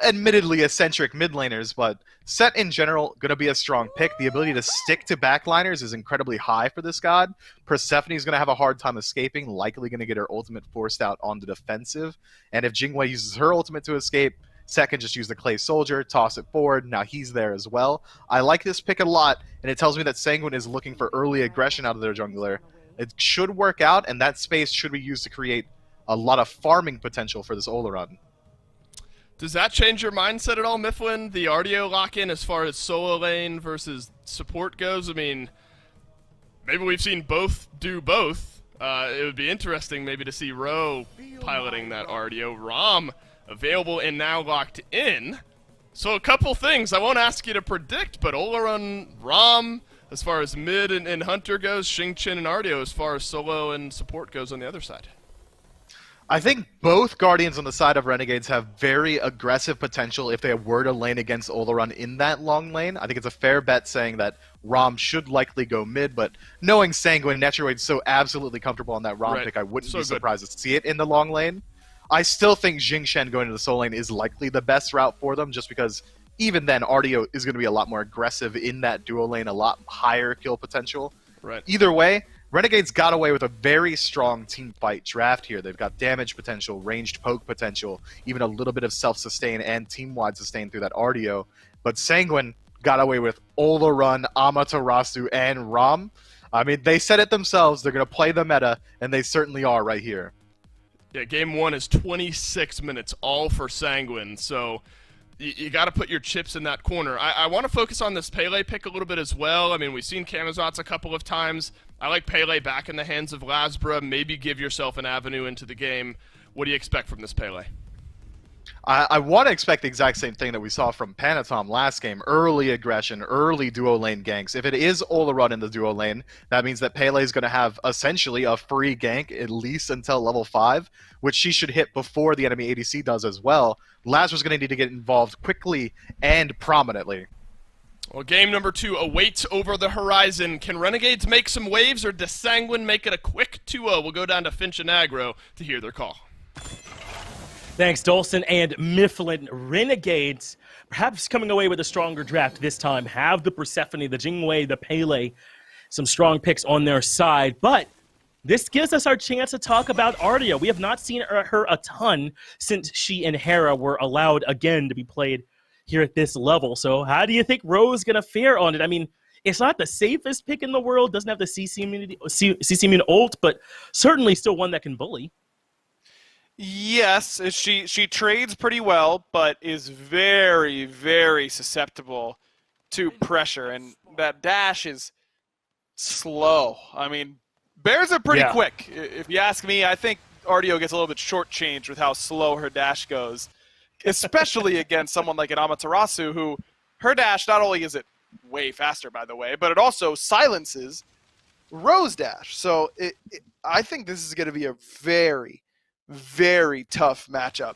admittedly eccentric mid laners, but Set in general going to be a strong pick. The ability to stick to backliners is incredibly high for this god. Persephone is going to have a hard time escaping, likely going to get her ultimate forced out on the defensive. And if Jingwei uses her ultimate to escape, Set can just use the Clay Soldier, toss it forward. Now he's there as well. I like this pick a lot, and it tells me that Sanguine is looking for early aggression out of their jungler. It should work out, and that space should be used to create a lot of farming potential for this Oleron. Does that change your mindset at all, Mifflin? The RDO lock-in as far as solo lane versus support goes? I mean, maybe we've seen both do both. It would be interesting maybe to see Ro piloting that RDO. Rom available and now locked in. So a couple things. I won't ask you to predict, but Oleron, Rom, as far as mid and Hunter goes, Xingqian and RDO as far as solo and support goes on the other side. I think both Guardians on the side of Renegades have very aggressive potential if they were to lane against Oleron in that long lane. I think it's a fair bet saying that Rom should likely go mid, but knowing Sanguine, Netroid's so absolutely comfortable on that Rom pick, I wouldn't be surprised to see it in the long lane. I still think Xingqian going to the solo lane is likely the best route for them, just because even then, RDO is going to be a lot more aggressive in that duo lane, a lot higher kill potential. Right. Either way, Renegades got away with a very strong team fight draft here. They've got damage potential, ranged poke potential, even a little bit of self-sustain and team-wide sustain through that RDO. But Sanguine got away with Oleron, Amaterasu, and Rom. I mean, they said it themselves. They're going to play the meta, and they certainly are right here. Yeah, game one is 26 minutes, all for Sanguine, so you got to put your chips in that corner. I want to focus on this Pele pick a little bit as well. I mean, we've seen Camazotz a couple of times. I like Pele back in the hands of Lasbra. Maybe give yourself an avenue into the game. What do you expect from this Pele? I want to expect the exact same thing that we saw from Panatom last game. Early aggression, early duo lane ganks. If it is Oleron in the duo lane, that means that Pele is going to have essentially a free gank at least until level 5, which she should hit before the enemy ADC does as well. Lazarus going to need to get involved quickly and prominently. Well, game number 2 awaits over the horizon. Can Renegades make some waves, or does Sanguine make it a quick 2-0? We'll go down to Finch and Agro to hear their call. Thanks, Dolson and Mifflin. Renegades perhaps coming away with a stronger draft this time. Have the Persephone, the Jingwei, the Pele, some strong picks on their side. But this gives us our chance to talk about Ardia. We have not seen her a ton since she and Hera were allowed again to be played here at this level. So how do you think Ro's going to fare on it? I mean, it's not the safest pick in the world. Doesn't have the CC immune ult, but certainly still one that can bully. Yes, she trades pretty well, but is very, very susceptible to pressure, and that dash is slow. I mean, bears are pretty quick. If you ask me, I think RDO gets a little bit shortchanged with how slow her dash goes, especially against someone like an Amaterasu, who her dash, not only is it way faster, by the way, but it also silences Ro's dash. So I think this is going to be a very, very tough matchup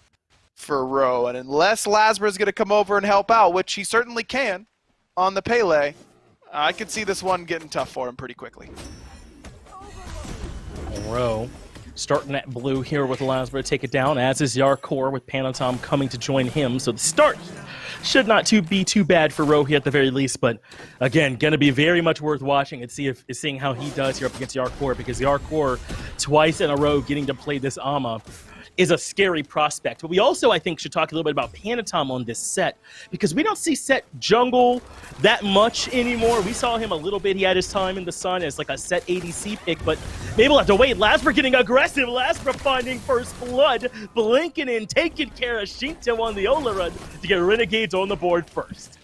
for Ro, and unless Lasbra is going to come over and help out, which he certainly can on the Pele, I could see this one getting tough for him pretty quickly. Ro starting at blue here with Lasbra to take it down, as is Yarkor with Panatom coming to join him. So the start should not be too bad for Ro here at the very least, but again, going to be very much worth watching and seeing how he does here up against Yarkor, because Yarkor twice in a row getting to play this Ama is a scary prospect. But we also, I think, should talk a little bit about Panatom on this set, because we don't see Set jungle that much anymore. We saw him a little bit. He had his time in the sun as like a Set ADC pick, but maybe we'll have to wait. Lasbra getting aggressive. Lasbra finding first blood, blinking in, taking care of Shinto on the Oleron to get Renegades on the board first.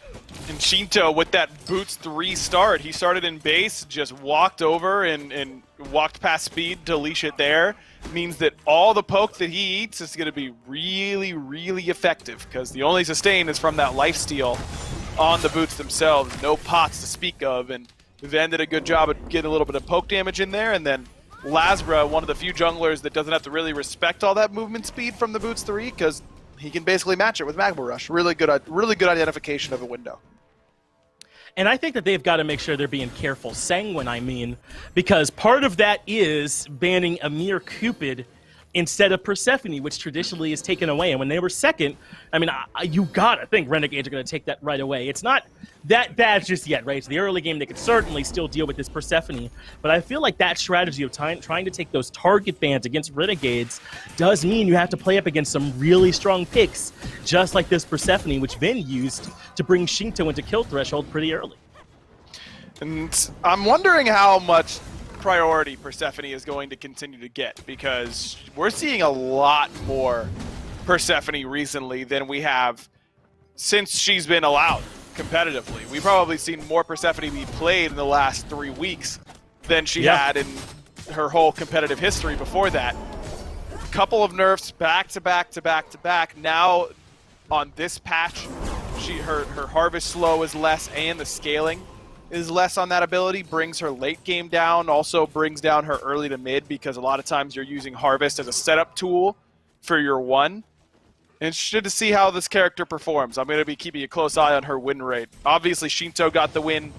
And Shinto, with that Boots 3 start, he started in base, just walked over and walked past speed to leash it there. Means that all the poke that he eats is going to be really, really effective, because the only sustain is from that lifesteal on the Boots themselves. No pots to speak of, and Van did a good job at getting a little bit of poke damage in there, and then Lasbra, one of the few junglers that doesn't have to really respect all that movement speed from the Boots 3, because he can basically match it with Magma Rush. Really good identification of a window. And I think that they've got to make sure they're being careful. Sanguine, I mean, because part of that is banning Amir Cupid instead of Persephone, which traditionally is taken away. And when they were second, I mean, you gotta think Renegades are gonna take that right away. It's not that bad just yet, right? It's the early game. They could certainly still deal with this Persephone, but I feel like that strategy of trying to take those target bans against Renegades does mean you have to play up against some really strong picks, just like this Persephone, which Vin used to bring Shinto into kill threshold pretty early. And I'm wondering how much priority Persephone is going to continue to get, because we're seeing a lot more Persephone recently than we have since she's been allowed competitively. We've probably seen more Persephone be played in the last 3 weeks than she had in her whole competitive history before that. A couple of nerfs back to back to back to back. Now on this patch, her harvest slow is less, and the scaling is less on that ability, brings her late game down, also brings down her early to mid, because a lot of times you're using harvest as a setup tool for your one. Interested to see how this character performs. I'm going to be keeping a close eye on her win rate. Obviously, Shinto got the win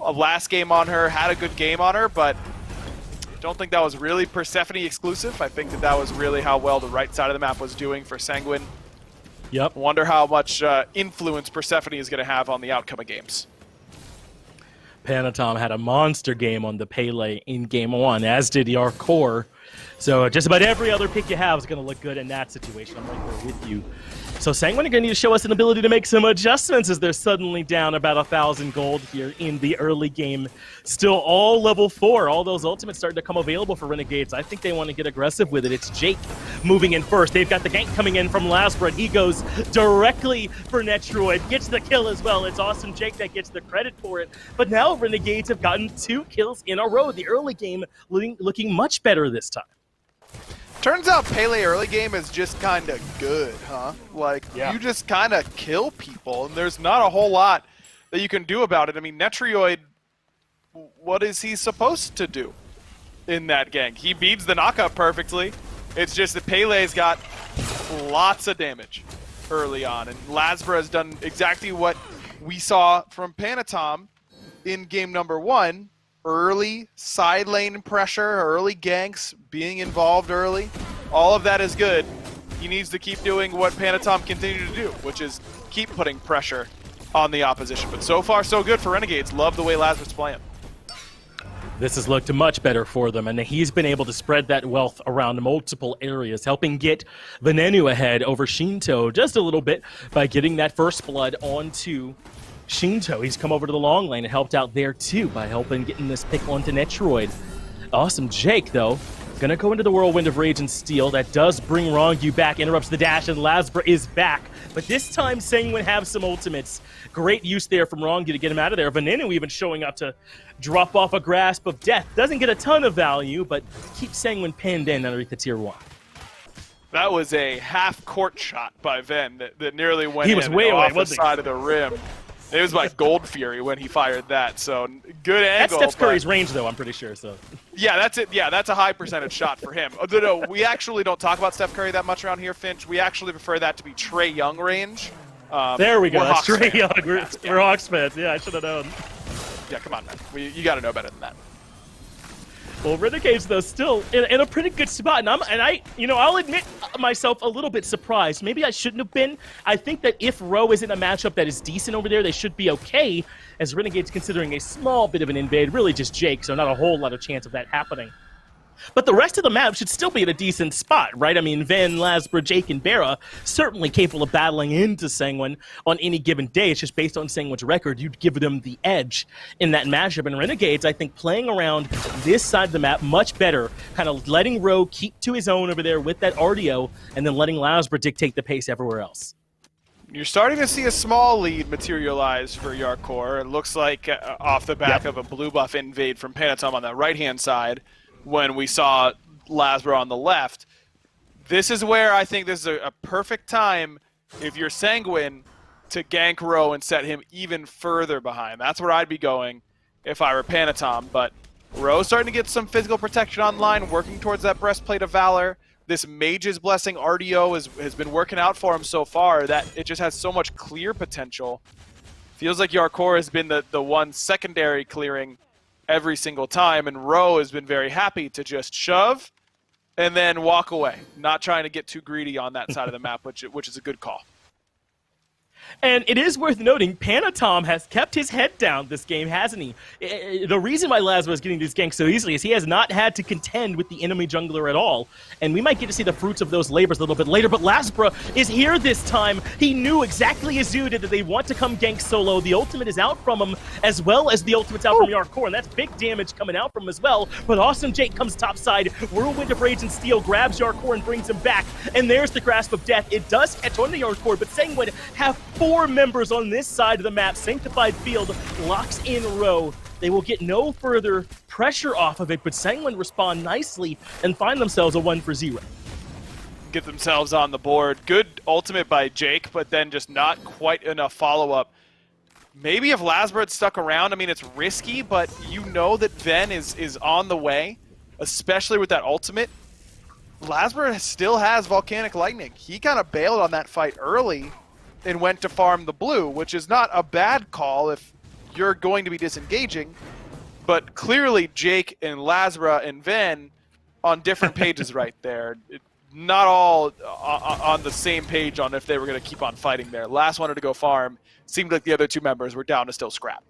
last game on her, had a good game on her, but don't think that was really Persephone exclusive. I think that was really how well the right side of the map was doing for Sanguine. Yep. Wonder how much influence Persephone is going to have on the outcome of games. Panatom had a monster game on the Pele in game 1, as did Yarkor. So just about every other pick you have is going to look good in that situation. I'm right there with you. So Sanguine are going to need to show us an ability to make some adjustments, as they're suddenly down about 1,000 gold here in the early game. Still all level 4. All those ultimates starting to come available for Renegades. I think they want to get aggressive with it. It's Jake moving in first. They've got the gank coming in from Lasbra. He goes directly for Netroid. Gets the kill as well. It's awesome Jake that gets the credit for it. But now Renegades have gotten 2 kills in a row. The early game looking much better this time. Turns out Pele early game is just kind of good, huh? Like, you just kind of kill people, and there's not a whole lot that you can do about it. I mean, Netroid, what is he supposed to do in that gank? He beats the knockup perfectly. It's just that Pele's got lots of damage early on, and Lasbra has done exactly what we saw from Panatom in game number 1. Early side lane pressure, early ganks, being involved early. All of that is good. He needs to keep doing what Panatom continued to do, which is keep putting pressure on the opposition. But so far, so good for Renegades. Love the way Lazarus playing. This has looked much better for them, and he's been able to spread that wealth around multiple areas, helping get Venenu ahead over Shinto just a little bit by getting that first blood onto Shinto. He's come over to the long lane and helped out there too by helping getting this pick onto Netroid. Awesome Jake, though, gonna go into the Whirlwind of Rage and Steel. That does bring Rongu back, interrupts the dash, and Lasbra is back. But this time, Sanguine have some ultimates. Great use there from Rongu to get him out of there. Venenu even showing up to drop off a Grasp of Death. Doesn't get a ton of value, but keeps Sanguine pinned in underneath the tier 1. That was a half-court shot by Ven that nearly went He was way away, off the side of the rim. It was like Gold Fury when he fired that, so good angle. That's Steph Curry's range, though, I'm pretty sure. So. Yeah, that's it. Yeah, that's a high percentage shot for him. No, we actually don't talk about Steph Curry that much around here, Finch. We actually prefer that to be Trae Young range. There we go. That's Hawks Trae Young. We're Hawks fans. Yeah, I should have known. Yeah, come on, man. You got to know better than that. Well, Renegades, though, still in a pretty good spot, and I'll admit myself a little bit surprised. Maybe I shouldn't have been. I think that if Roe is in a matchup that is decent over there, they should be okay, as Renegades considering a small bit of an invade, really just Jake, so not a whole lot of chance of that happening. But the rest of the map should still be in a decent spot, right? I mean, Ven, Lasbra, Jake, and Bera certainly capable of battling into Sanguine on any given day. It's just based on Sanguine's record, you'd give them the edge in that matchup. And Renegades, I think, playing around this side of the map much better, kind of letting Roe keep to his own over there with that RDO, and then letting Lasbra dictate the pace everywhere else. You're starting to see a small lead materialize for Yarkor. It looks like off the back of a blue buff invade from Panatom on the right-hand side, when we saw Lasbra on the left. This is where I think this is a perfect time, if you're Sanguine, to gank Roe and set him even further behind. That's where I'd be going if I were Panatom. But Roe's starting to get some physical protection online, working towards that Breastplate of Valor. This Mage's Blessing RDO has been working out for him so far that it just has so much clear potential. Feels like Yarkor has been the one secondary clearing every single time, and Roe has been very happy to just shove and then walk away, not trying to get too greedy on that side of the map, which is a good call. And it is worth noting, Panatom has kept his head down this game, hasn't he? The reason why Lazra is getting these ganks so easily is he has not had to contend with the enemy jungler at all. And we might get to see the fruits of those labors a little bit later, but Lazra is here this time. He knew exactly as you did that they want to come gank solo. The ultimate is out from him, as well as the ultimate's out from Yarkor, and that's big damage coming out from him as well. But Awesome Jake comes topside. Whirlwind of Rage and Steel grabs Yarkor and brings him back. And there's the Grasp of Death. It does catch on to Yarkor, but Sanguine have 4 members on this side of the map. Sanctified Field locks in Row. They will get no further pressure off of it, but Sanguine respond nicely and find themselves a 1-for-0. Get themselves on the board. Good ultimate by Jake, but then just not quite enough follow-up. Maybe if Lazra had stuck around, I mean, it's risky, but you know that Ven is on the way, especially with that ultimate. Lazra still has Volcanic Lightning. He kind of bailed on that fight early and went to farm the blue, which is not a bad call if you're going to be disengaging. But clearly Jake and Lazra and Ven on different pages right there. Not all on the same page on if they were going to keep on fighting there. Last wanted to go farm. Seemed like the other 2 members were down to still scrap.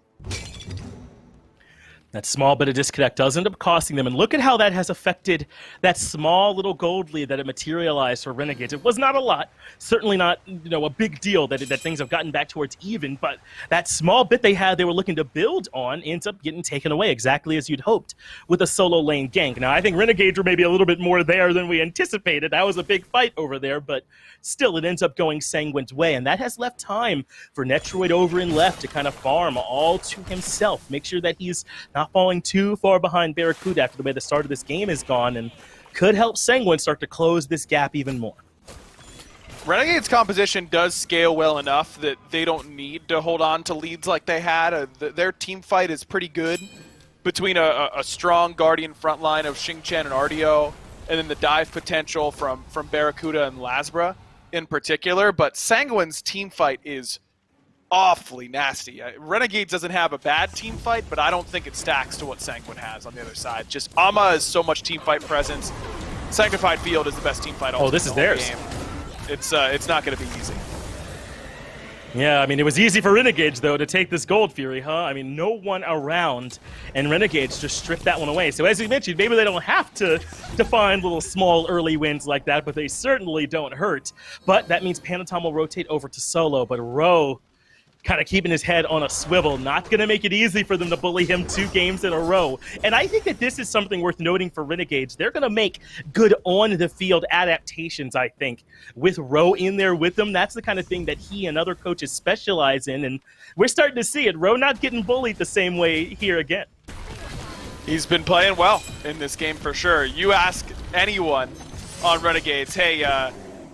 That small bit of disconnect does end up costing them, and look at how that has affected that small little gold lead that it materialized for Renegades. It was not a lot, certainly not a big deal that things have gotten back towards even, but that small bit they had they were looking to build on ends up getting taken away exactly as you'd hoped with a solo lane gank. Now, I think Renegades were maybe a little bit more there than we anticipated. That was a big fight over there, but still it ends up going Sanguine's way, and that has left time for Netroid over in left to kind of farm all to himself, make sure that he's not falling too far behind Barracuda after the way the start of this game is gone, and could help Sanguine start to close this gap even more. Renegade's composition does scale well enough that they don't need to hold on to leads like they had. Their team fight is pretty good between a strong Guardian front line of Xingqian and Artio, and then the dive potential from Barracuda and Lazra in particular. But Sanguine's team fight is awfully nasty. Renegades doesn't have a bad team fight, but I don't think it stacks to what Sanguine has on the other side. Just Ama has so much team fight presence. Sanctified Field is the best team fight. Oh, this is theirs. Game. It's not going to be easy. Yeah, I mean, it was easy for Renegades, though, to take this Gold Fury, huh? I mean, no one around, and Renegades just stripped that one away. So as you mentioned, maybe they don't have to find little small early wins like that, but they certainly don't hurt. But that means Panatom will rotate over to solo, but Ro kind of keeping his head on a swivel, not going to make it easy for them to bully him 2 games in a row. And I think that this is something worth noting for Renegades. They're going to make good on-the-field adaptations, I think. With Ro in there with them, that's the kind of thing that he and other coaches specialize in, and we're starting to see it. Ro not getting bullied the same way here again. He's been playing well in this game for sure. You ask anyone on Renegades, hey,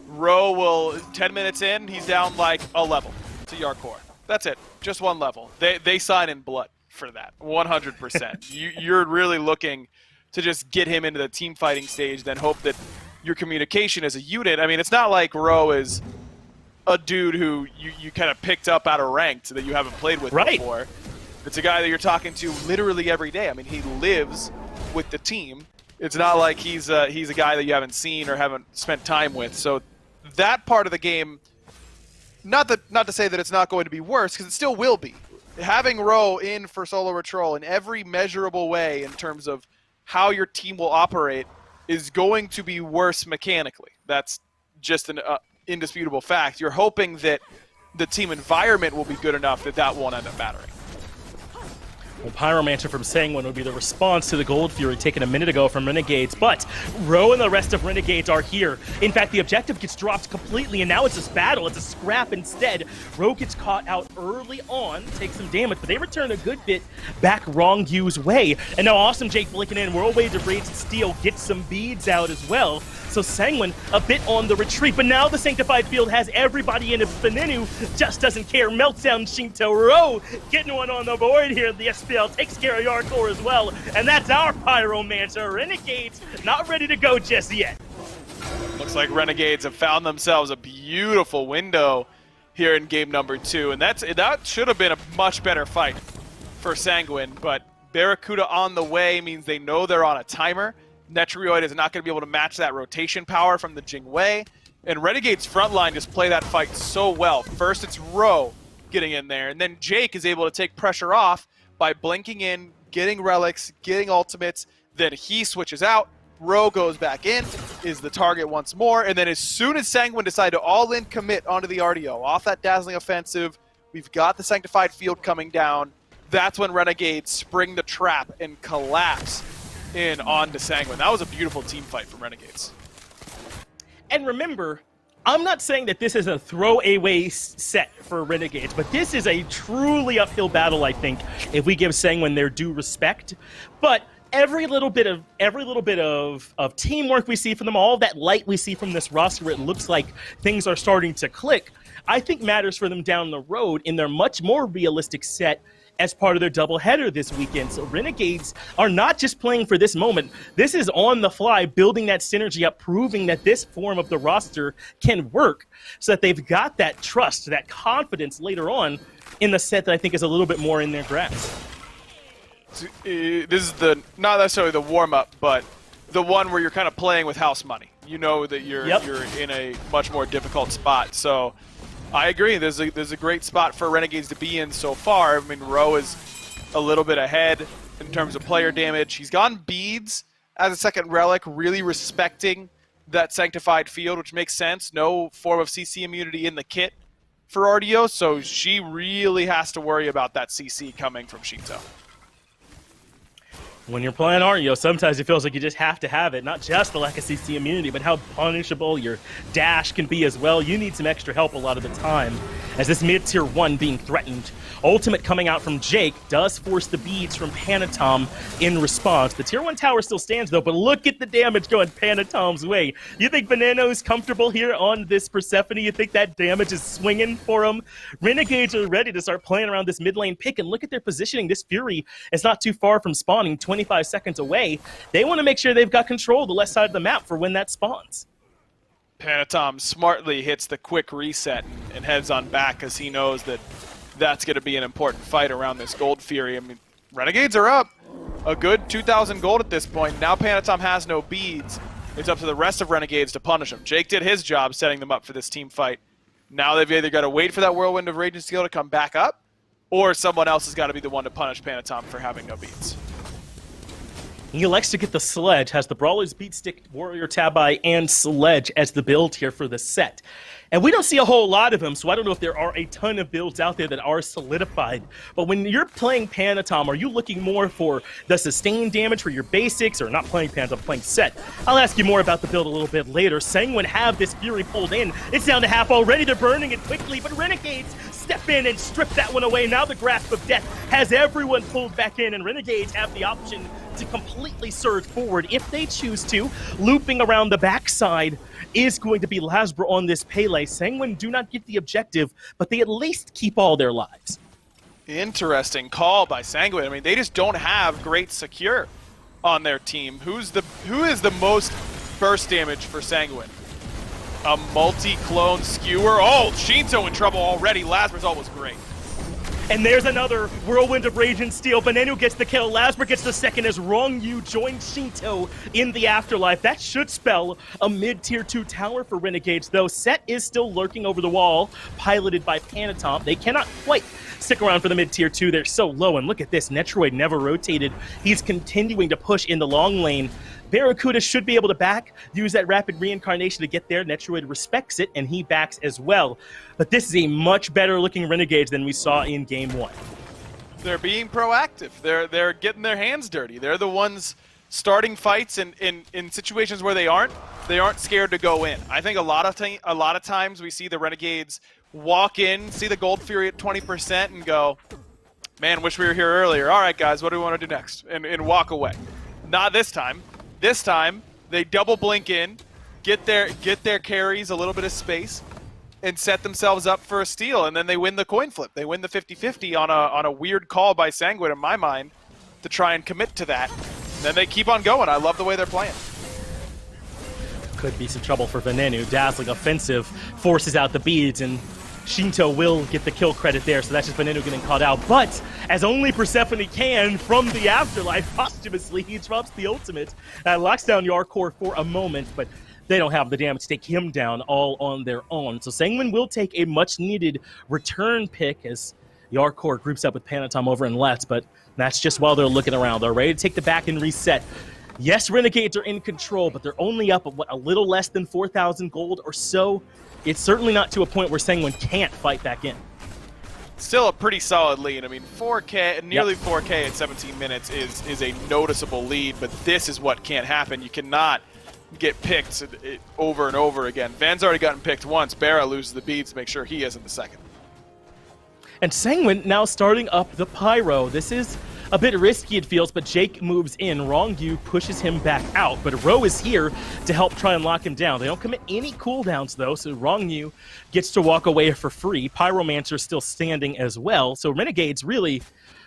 Ro will, 10 minutes in, he's down like a level to Yarkor. That's it. Just 1 level. They sign in blood for that. 100%. You're really looking to just get him into the team fighting stage, then hope that your communication as a unit. I mean, it's not like Ro is a dude who you kind of picked up out of ranked that you haven't played with before. It's a guy that you're talking to literally every day. I mean, he lives with the team. It's not like he's a guy that you haven't seen or haven't spent time with. So that part of the game, not to say that it's not going to be worse, because it still will be. Having Ro in for solo patrol in every measurable way in terms of how your team will operate is going to be worse mechanically. That's just an indisputable fact. You're hoping that the team environment will be good enough that that won't end up mattering. Well, Pyromancer from Sanguine would be the response to the Gold Fury taken a minute ago from Renegades, but Ro and the rest of Renegades are here. In fact, the objective gets dropped completely, and now it's this battle. It's a scrap instead. Ro gets caught out early on, takes some damage, but they return a good bit back Wrongview's way. And now Awesome Jake blinking in, Whirlwind of Rage and Steel gets some beads out as well. So Sanguine a bit on the retreat, but now the Sanctified Field has everybody in it. Beninu just doesn't care. Meltdown Shinto. Ro getting one on the board here. The SPL takes care of Yarkor as well, and that's our Pyromancer. Renegades not ready to go just yet. Looks like Renegades have found themselves a beautiful window here in game number 2, and that should have been a much better fight for Sanguine, but Barracuda on the way means they know they're on a timer, Netrioid is not going to be able to match that rotation power from the Jingwei. And Renegade's front line just play that fight so well. First, it's Ro getting in there, and then Jake is able to take pressure off by blinking in, getting relics, getting ultimates. Then he switches out. Ro goes back in, is the target once more, and then as soon as Sanguine decide to all-in commit onto the RDO, off that dazzling offensive, we've got the Sanctified Field coming down. That's when Renegades spring the trap and collapse in onto Sanguine. That was a beautiful team fight from Renegades. And remember, I'm not saying that this is a throwaway set for Renegades, but this is a truly uphill battle, I think, if we give Sanguine their due respect. But every little bit of teamwork we see from them, all that light we see from this roster, it looks like things are starting to click, I think matters for them down the road in their much more realistic set as part of their doubleheader this weekend. So Renegades are not just playing for this moment. This is on the fly, building that synergy up, proving that this form of the roster can work so that they've got that trust, that confidence later on in the set that I think is a little bit more in their grasp. This is not necessarily the warm-up, but the one where you're kind of playing with house money. You know that you're in a much more difficult spot. So I agree. There's a great spot for Renegades to be in so far. I mean, Ro is a little bit ahead in terms of player damage. He's gone beads as a second relic, really respecting that Sanctified Field, which makes sense. No form of CC immunity in the kit for RDO, so she really has to worry about that CC coming from Shinto. When you're playing RDO, sometimes it feels like you just have to have it. Not just the lack of CC immunity, but how punishable your dash can be as well. You need some extra help a lot of the time. As this mid-tier 1 being threatened, ultimate coming out from Jake does force the beads from Panatom in response. The tier 1 tower still stands though, but look at the damage going Panatom's way. You think Veneno's comfortable here on this Persephone? You think that damage is swinging for him? Renegades are ready to start playing around this mid lane pick, and look at their positioning. This Fury is not too far from spawning, 25 seconds away. They want to make sure they've got control of the left side of the map for when that spawns. Panatom smartly hits the quick reset and heads on back because he knows that that's going to be an important fight around this Gold Fury. I mean, Renegades are up a good 2,000 gold at this point. Now Panatom has no beads. It's up to the rest of Renegades to punish him. Jake did his job setting them up for this team fight. Now they've either got to wait for that Whirlwind of Rage and Steel to come back up, or someone else has got to be the one to punish Panatom for having no beads. He likes to get the Sledge, has the Brawlers, Beat Stick, Warrior Tabi, and Sledge as the build here for the set. And we don't see a whole lot of them, so I don't know if there are a ton of builds out there that are solidified. But when you're playing Panatom, are you looking more for the sustained damage for your basics, or not playing Panatom, playing set? I'll ask you more about the build a little bit later. Sanguine have this Fury pulled in. It's down to half already. They're burning it quickly, but Renegades step in and strip that one away. Now the Grasp of Death has everyone pulled back in, and Renegades have the option to completely surge forward if they choose to. Looping around the backside is going to be Lasbra on this Pele. Sanguine do not get the objective, but they at least keep all their lives. Interesting call by Sanguine. I mean, they just don't have great secure on their team. Who is the most burst damage for Sanguine? A multi-clone skewer. Oh, Shinto in trouble already. Lasbra's ult was great. And there's another Whirlwind of Rage and Steel. Veneno gets the kill. Lasbra gets the second as Wrong Yu joins Shinto in the afterlife. That should spell a mid-tier 2 tower for Renegades, though. Set is still lurking over the wall, piloted by Panatom. They cannot quite stick around for the mid-tier 2. They're so low, and look at this. Netroid never rotated. He's continuing to push in the long lane. Barracuda should be able to back, use that rapid reincarnation to get there. Netroid respects it, and he backs as well. But this is a much better looking Renegades than we saw in Game 1. They're being proactive. They're getting their hands dirty. They're the ones starting fights in situations where they aren't scared to go in. I think a lot of times we see the Renegades walk in, see the Gold Fury at 20% and go, man, wish we were here earlier. All right, guys, what do we want to do next? And walk away. Not this time. This time, they double blink in, get their carries a little bit of space, and set themselves up for a steal, and then they win the coin flip. They win the 50-50 on a weird call by Sanguine, in my mind, to try and commit to that. And then they keep on going. I love the way they're playing. Could be some trouble for Veneno. Dazzling offensive forces out the beads, and Shinto will get the kill credit there, so that's just Veneno getting caught out. But as only Persephone can from the afterlife, posthumously, he drops the ultimate. Locks down Yarkor for a moment, but they don't have the damage to take him down all on their own. So Sanguine will take a much-needed return pick as Yarkor groups up with Panatom over in left, but that's just while they're looking around. They're ready to take the back and reset. Yes, Renegades are in control, but they're only up at, what, a little less than 4,000 gold or so. It's certainly not to a point where Sanguine can't fight back in. Still a pretty solid lead. I mean, 4K, nearly 4K in 17 minutes is a noticeable lead, but this is what can't happen. You cannot get picked over and over again. Van's already gotten picked once. Barra loses the beads to make sure he isn't the second. And Sanguine now starting up the Pyro. This is a bit risky, it feels, but Jake moves in. Wrongyu pushes him back out, but Ro is here to help try and lock him down. They don't commit any cooldowns, though, so Wrongyu gets to walk away for free. Pyromancer still standing as well, so Renegades really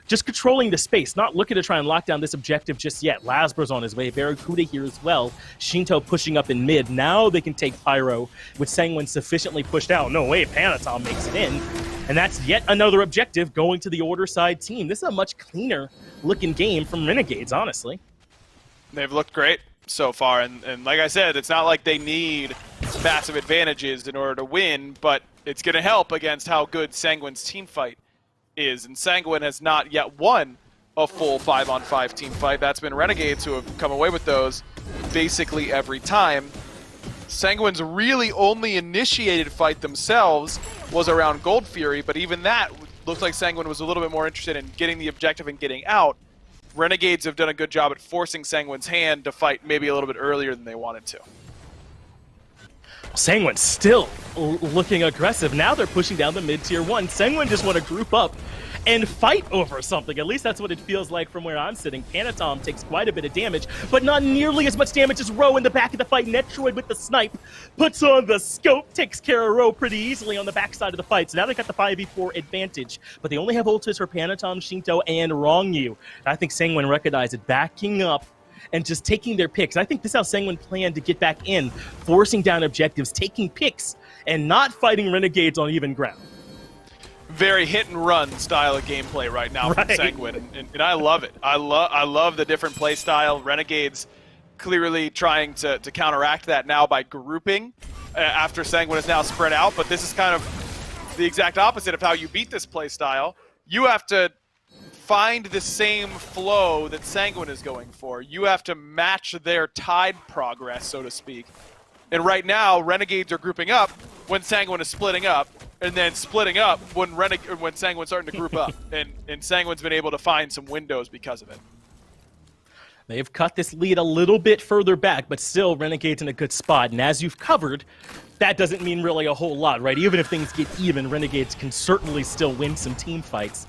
just controlling the space, not looking to try and lock down this objective just yet. Lasber's on his way, Barracuda here as well. Shinto pushing up in mid. Now they can take Pyro with Sanguine sufficiently pushed out. No way, Panatom makes it in. And that's yet another objective going to the Order side team. This is a much cleaner looking game from Renegades, honestly. They've looked great so far, and like I said, it's not like they need massive advantages in order to win, but it's going to help against how good Sanguine's team fight is, and Sanguine has not yet won a full 5-on-5 team fight. That's been Renegades who have come away with those basically every time. Sanguine's really only initiated fight themselves was around Gold Fury, but even that looked like Sanguine was a little bit more interested in getting the objective and getting out. Renegades have done a good job at forcing Sanguine's hand to fight maybe a little bit earlier than they wanted to. Sanguine still looking aggressive. Now they're pushing down the mid-tier 1. Sanguine just want to group up and fight over something. At least that's what it feels like from where I'm sitting. Panatom takes quite a bit of damage, but not nearly as much damage as Ro in the back of the fight. Netroid with the snipe puts on the scope, takes care of Ro pretty easily on the backside of the fight. So now they got the 5v4 advantage, but they only have ultis for Panatom, Shinto, and Wrongyu. I think Sanguine recognized it, backing up and just taking their picks. I think this is how Sanguine planned to get back in, forcing down objectives, taking picks, and not fighting Renegades on even ground. Very hit-and-run style of gameplay right now from Sanguine, and I love it. I love the different play style. Renegades clearly trying to counteract that now by grouping after Sanguine is now spread out, but this is kind of the exact opposite of how you beat this play style. You have to find the same flow that Sanguine is going for. You have to match their tide progress, so to speak. And right now, Renegades are grouping up when Sanguine is splitting up, and then splitting up when Sanguine's starting to group up. And Sanguine's been able to find some windows because of it. They've cut this lead a little bit further back, but still Renegades in a good spot. And as you've covered, that doesn't mean really a whole lot, right? Even if things get even, Renegades can certainly still win some team fights.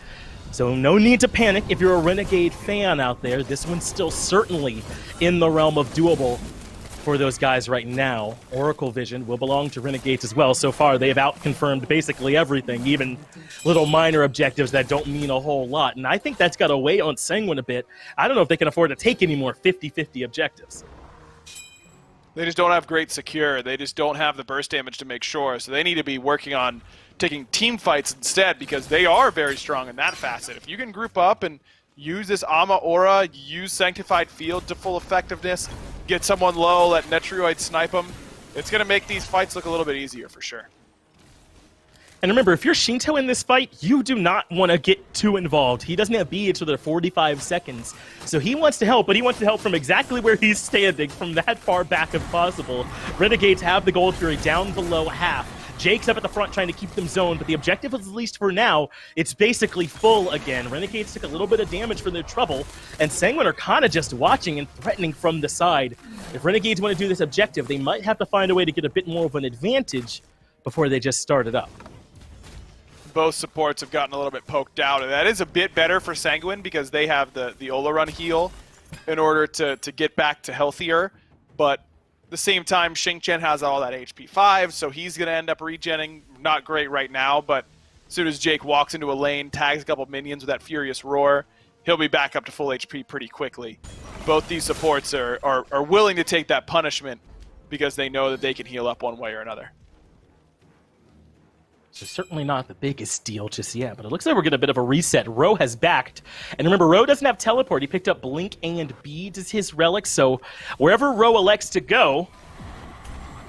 So no need to panic if you're a Renegade fan out there. This one's still certainly in the realm of doable for those guys right now. Oracle Vision will belong to Renegades as well. So far, they've out-confirmed basically everything, even little minor objectives that don't mean a whole lot. And I think that's got to weigh on Sanguine a bit. I don't know if they can afford to take any more 50-50 objectives. They just don't have great secure. They just don't have the burst damage to make sure. So they need to be working on taking team fights instead, because they are very strong in that facet. If you can group up and use this Ama Aura, use Sanctified Field to full effectiveness, get someone low, let Netroid snipe them, it's going to make these fights look a little bit easier for sure. And remember, if you're Shinto in this fight, you do not want to get too involved. He doesn't have beads for their 45 seconds. So he wants to help, but he wants to help from exactly where he's standing, from that far back if possible. Renegades have the Gold Fury down below half. Jake's up at the front trying to keep them zoned, but the objective is, at least for now, it's basically full again. Renegades took a little bit of damage for their trouble, and Sanguine are kind of just watching and threatening from the side. If Renegades want to do this objective, they might have to find a way to get a bit more of an advantage before they just start it up. Both supports have gotten a little bit poked out, and that is a bit better for Sanguine because they have the Ola Run heal in order to get back to healthier, but at the same time, Xingqian has all that HP 5, so he's going to end up regenning. Not great right now, but as soon as Jake walks into a lane, tags a couple minions with that Furious Roar, he'll be back up to full HP pretty quickly. Both these supports are willing to take that punishment because they know that they can heal up one way or another. So certainly not the biggest deal just yet, but it looks like we're getting a bit of a reset. Ro has backed. And remember, Ro doesn't have teleport. He picked up Blink and Beads as his relic, so wherever Ro elects to go,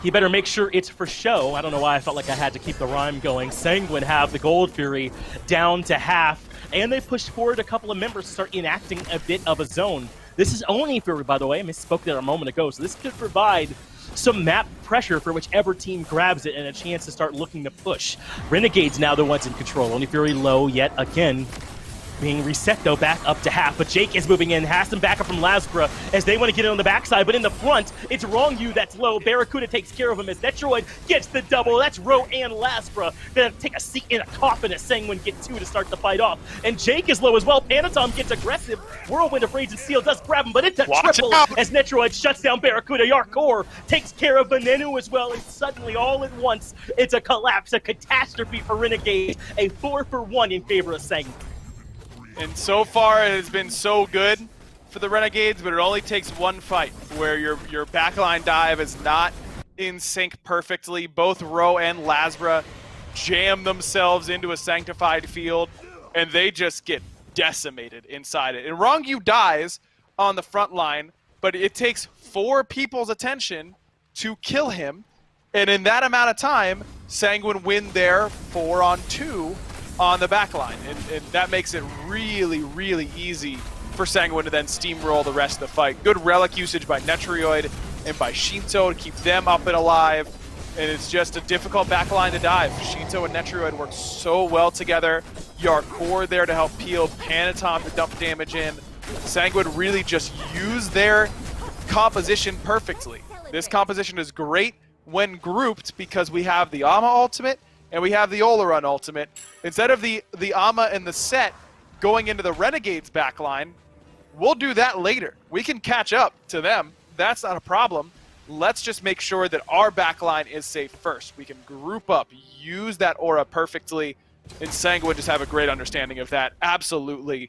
he better make sure it's for show. I don't know why I felt like I had to keep the rhyme going. Sanguine have the Gold Fury down to half, and they pushed forward a couple of members to start enacting a bit of a zone. This is only Fury, by the way. I misspoke there a moment ago, so this could provide some map pressure for whichever team grabs it and a chance to start looking to push. Renegades now the ones in control. Only Fury low yet again. Being reset, though, back up to half. But Jake is moving in, has some backup from Lasbra as they want to get it on the backside. But in the front, it's Wrong You that's low. Barracuda takes care of him as Netroid gets the double. That's Ro and Lasbra. Gonna take a seat in a coffin as Sanguine get 2 to start the fight off. And Jake is low as well. Panatom gets aggressive. Whirlwind of Rage and Steel does grab him, but it's a triple as Netroid shuts down Barracuda. Yarkor takes care of Venenu as well. And suddenly, all at once, it's a collapse, a catastrophe for Renegades. A 4-for-1 in favor of Sanguine. And so far, it has been so good for the Renegades, but it only takes one fight where your backline dive is not in sync perfectly. Both Ro and Lasbra jam themselves into a sanctified field, and they just get decimated inside it. And Wrong You dies on the front line, but it takes 4 people's attention to kill him, and in that amount of time, Sanguine win their 4-on-2 on the back line, and that makes it really, really easy for Sanguine to then steamroll the rest of the fight. Good relic usage by Netroid and by Shinto to keep them up and alive, and it's just a difficult back line to dive. Shinto and Netroid work so well together. Yarkor there to help peel, Panatom to dump damage in. Sanguine really just use their composition perfectly. This composition is great when grouped because we have the Ama ultimate and we have the Olaron ultimate. Instead of the Ama and the set going into the Renegades backline, we'll do that later. We can catch up to them. That's not a problem. Let's just make sure that our backline is safe first. We can group up, use that aura perfectly, and Sanguine just have a great understanding of that. Absolutely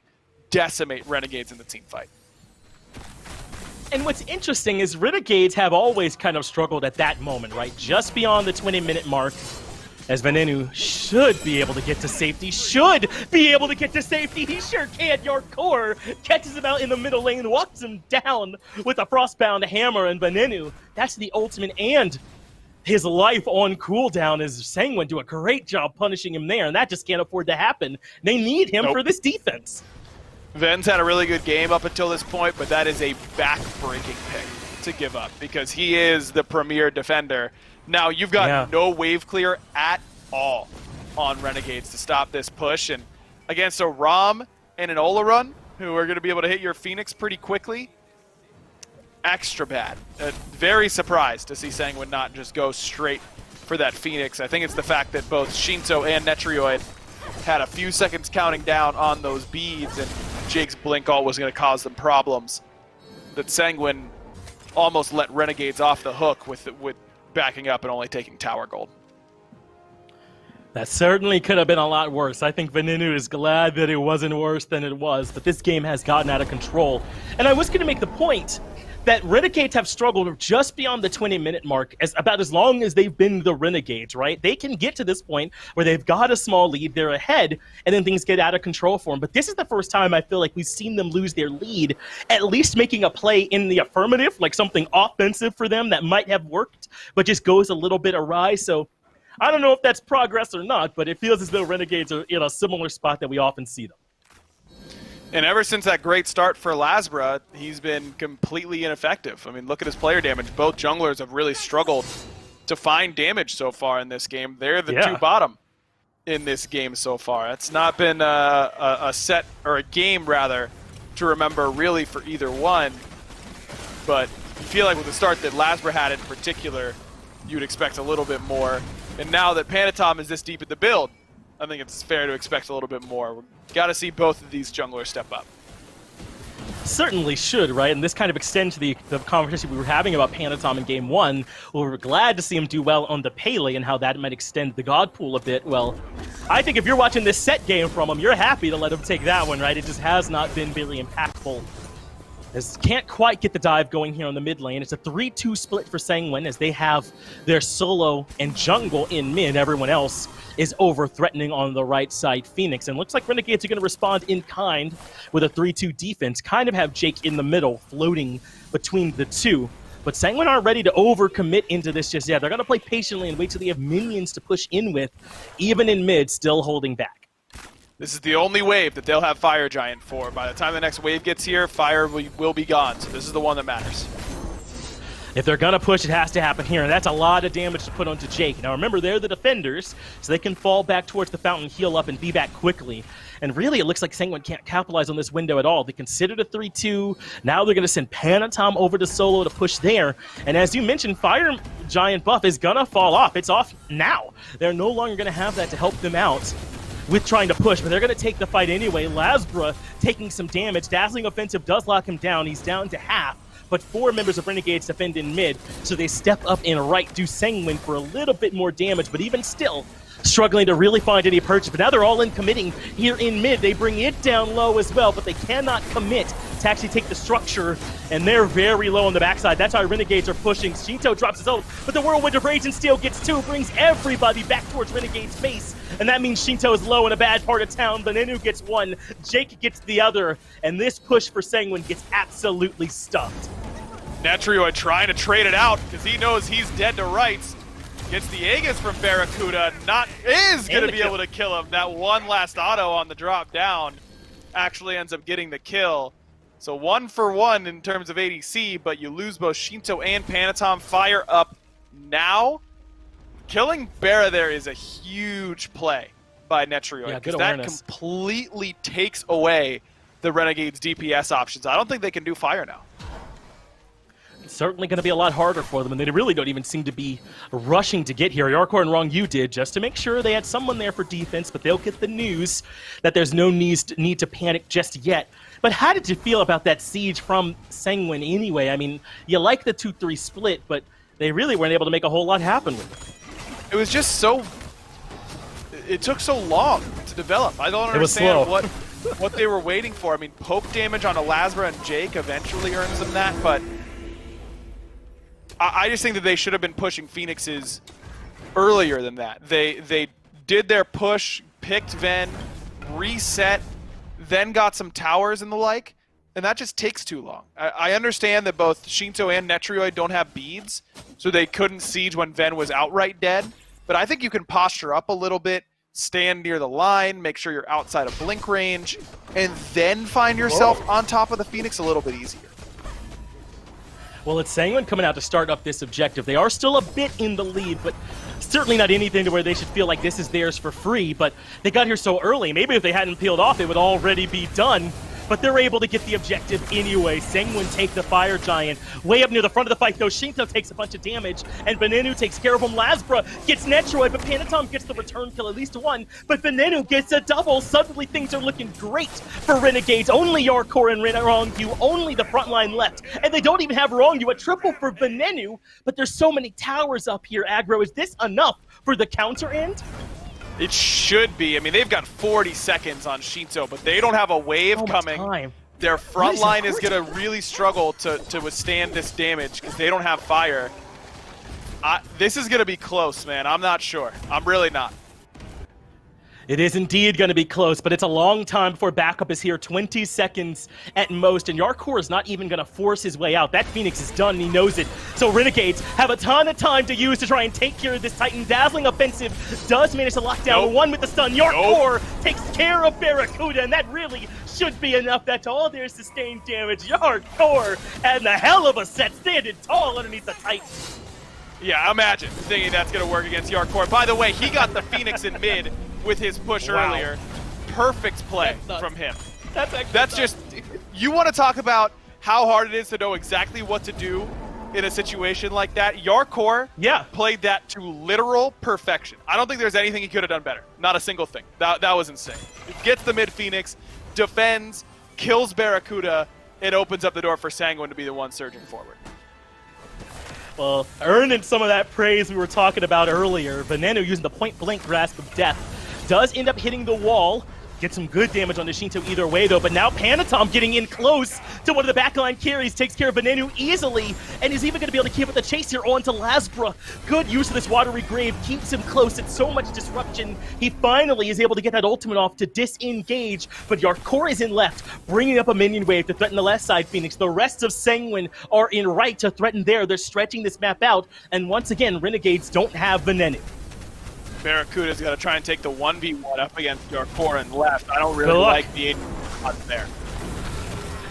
decimate Renegades in the team fight. And what's interesting is Renegades have always kind of struggled at that moment, right? Just beyond the 20-minute mark, as Venenu should be able to get to safety. He sure can. Yarkor catches him out in the middle lane, walks him down with a Frostbound hammer, and Venenu, that's the ultimate and his life on cooldown as Sanguine do a great job punishing him there, and that just can't afford to happen. They need him for this defense. Ven's had a really good game up until this point, but that is a back-breaking pick to give up because he is the premier defender. Now, you've got no wave clear at all on Renegades to stop this push, and against a Rom and an Olaron, who are going to be able to hit your Phoenix pretty quickly, extra bad. Very surprised to see Sanguine not just go straight for that Phoenix. I think it's the fact that both Shinto and Netroid had a few seconds counting down on those beads, and Jake's blink ult was going to cause them problems, that Sanguine almost let Renegades off the hook with backing up and only taking tower gold. That certainly could have been a lot worse. I think Venenu is glad that it wasn't worse than it was, but this game has gotten out of control. And I was going to make the point that Renegades have struggled just beyond the 20-minute mark about as long as they've been the Renegades, right? They can get to this point where they've got a small lead, they're ahead, and then things get out of control for them. But this is the first time I feel like we've seen them lose their lead, at least making a play in the affirmative, like something offensive for them that might have worked, but just goes a little bit awry. So I don't know if that's progress or not, but it feels as though Renegades are in a similar spot that we often see them. And ever since that great start for Lasbra, he's been completely ineffective. I mean, look at his player damage. Both junglers have really struggled to find damage so far in this game. They're the two bottom in this game so far. It's not been a set, or a game rather, to remember really for either one. But you feel like with the start that Lasbra had in particular, you'd expect a little bit more. And now that Panatom is this deep in the build, I think it's fair to expect a little bit more. We've got to see both of these junglers step up. Certainly should, right? And this kind of extends to the conversation we were having about Panatom in Game 1. Well, we're glad to see him do well on the Pele and how that might extend the God pool a bit. Well, I think if you're watching this set game from him, you're happy to let him take that one, right? It just has not been very impactful Can't quite get the dive going here on the mid lane. It's a 3-2 split for Sanguine as they have their solo and jungle in mid. Everyone else is over-threatening on the right side, Phoenix. And looks like Renegades are going to respond in kind with a 3-2 defense. Kind of have Jake in the middle, floating between the two. But Sanguine aren't ready to overcommit into this just yet. They're going to play patiently and wait till they have minions to push in with, even in mid, still holding back. This is the only wave that they'll have Fire Giant for. By the time the next wave gets here, Fire will be gone. So this is the one that matters. If they're going to push, it has to happen here. And that's a lot of damage to put onto Jake. Now remember, they're the defenders, so they can fall back towards the fountain, heal up, and be back quickly. And really, it looks like Sanguine can't capitalize on this window at all. They considered a 3-2. Now they're going to send Panatom over to solo to push there. And as you mentioned, Fire Giant buff is going to fall off. It's off now. They're no longer going to have that to help them out with trying to push, but they're going to take the fight anyway. Lasbra taking some damage. Dazzling Offensive does lock him down. He's down to half, but 4 members of Renegades defend in mid, so they step up in right, do Sanguine for a little bit more damage, but even still, struggling to really find any purchase. But now they're all in committing here in mid. They bring it down low as well, but they cannot commit to actually take the structure, and they're very low on the backside. That's how Renegades are pushing. Shinto drops his ult, but the Whirlwind of Rage and Steel gets 2, brings everybody back towards Renegade's base, and that means Shinto is low in a bad part of town. Benenu gets 1, Jake gets the other, and this push for Sanguine gets absolutely stuffed. Netrioid trying to trade it out because he knows he's dead to rights. Gets the Aegis from Barracuda, is going to be able to kill him. That one last auto on the drop down actually ends up getting the kill. So 1 for 1 in terms of ADC, but you lose both Shinto and Panatom. Fire up now. Killing Barra there is a huge play by Netrioid, because that completely takes away the Renegades' DPS options. I don't think they can do Fire now. It's certainly going to be a lot harder for them, and they really don't even seem to be rushing to get here. Yarkor and Wrong You did, just to make sure they had someone there for defense, but they'll get the news that there's no need to panic just yet. But how did you feel about that siege from Sanguine anyway? I mean, you like the 2-3 split, but they really weren't able to make a whole lot happen with it. It was just so... It took so long to develop. I don't understand what they were waiting for. I mean, poke damage on Lasbra and Jake eventually earns them that, but... I just think that they should have been pushing Phoenixes earlier than that. They did their push, picked Ven, reset, then got some towers and the like, and that just takes too long. I understand that both Shinto and Netrioid don't have beads, so they couldn't siege when Ven was outright dead, but I think you can posture up a little bit, stand near the line, make sure you're outside of blink range, and then find yourself on top of the Phoenix a little bit easier. Well, it's Sanguine coming out to start up this objective. They are still a bit in the lead, but certainly not anything to where they should feel like this is theirs for free, but they got here so early. Maybe if they hadn't peeled off, it would already be done. But they're able to get the objective anyway. Sanguine take the Fire Giant. Way up near the front of the fight, though, Shinto takes a bunch of damage, and Benenu takes care of him. Lasbra gets Netroid, but Panatom gets the return kill, at least 1. But Benenu gets a double. Suddenly, things are looking great for Renegades. Only Yarkor and Wrong You, only the front line left. And they don't even have Wrong You, a triple for Benenu. But there's so many towers up here, Aggro. Is this enough for the counter end? It should be. I mean, they've got 40 seconds on Shinto, but they don't have a wave coming. Their front line is going to really struggle to withstand this damage because they don't have fire. This is going to be close, man. I'm not sure. I'm really not. It is indeed going to be close, but it's a long time before backup is here. 20 seconds at most, and Yarkor is not even going to force his way out. That Phoenix is done, and he knows it. So Renegades have a ton of time to use to try and take care of this Titan. Dazzling Offensive does manage to lock down one with the stun. Yarkor takes care of Barracuda, and that really should be enough. That's all their sustained damage. Yarkor and the hell of a set, standing tall underneath the Titan. Yeah, imagine thinking that's going to work against Yarkor. By the way, he got the Phoenix in mid with his push earlier. Perfect play from him. That's just, you want to talk about how hard it is to know exactly what to do in a situation like that. Yarkor played that to literal perfection. I don't think there's anything he could have done better. Not a single thing. That was insane. Gets the mid Phoenix, defends, kills Barracuda, it opens up the door for Sanguine to be the one surging forward. Well, earning some of that praise we were talking about earlier, Benenu using the point-blank grasp of death does end up hitting the wall Get some good damage on the Shinto either way, though. But now Panatom getting in close to one of the backline carries, takes care of Venenu easily, and is even going to be able to keep up the chase here onto Lasbra. Good use of this Watery Grave, keeps him close. It's so much disruption. He finally is able to get that ultimate off to disengage, but Yarkor is in left, bringing up a minion wave to threaten the left side Phoenix. The rest of Sanguine are in right to threaten there. They're stretching this map out, and once again, Renegades don't have Venenu. Barracuda's got to try and take the 1v1 up against Yarkor and left. I don't really like the 8 there.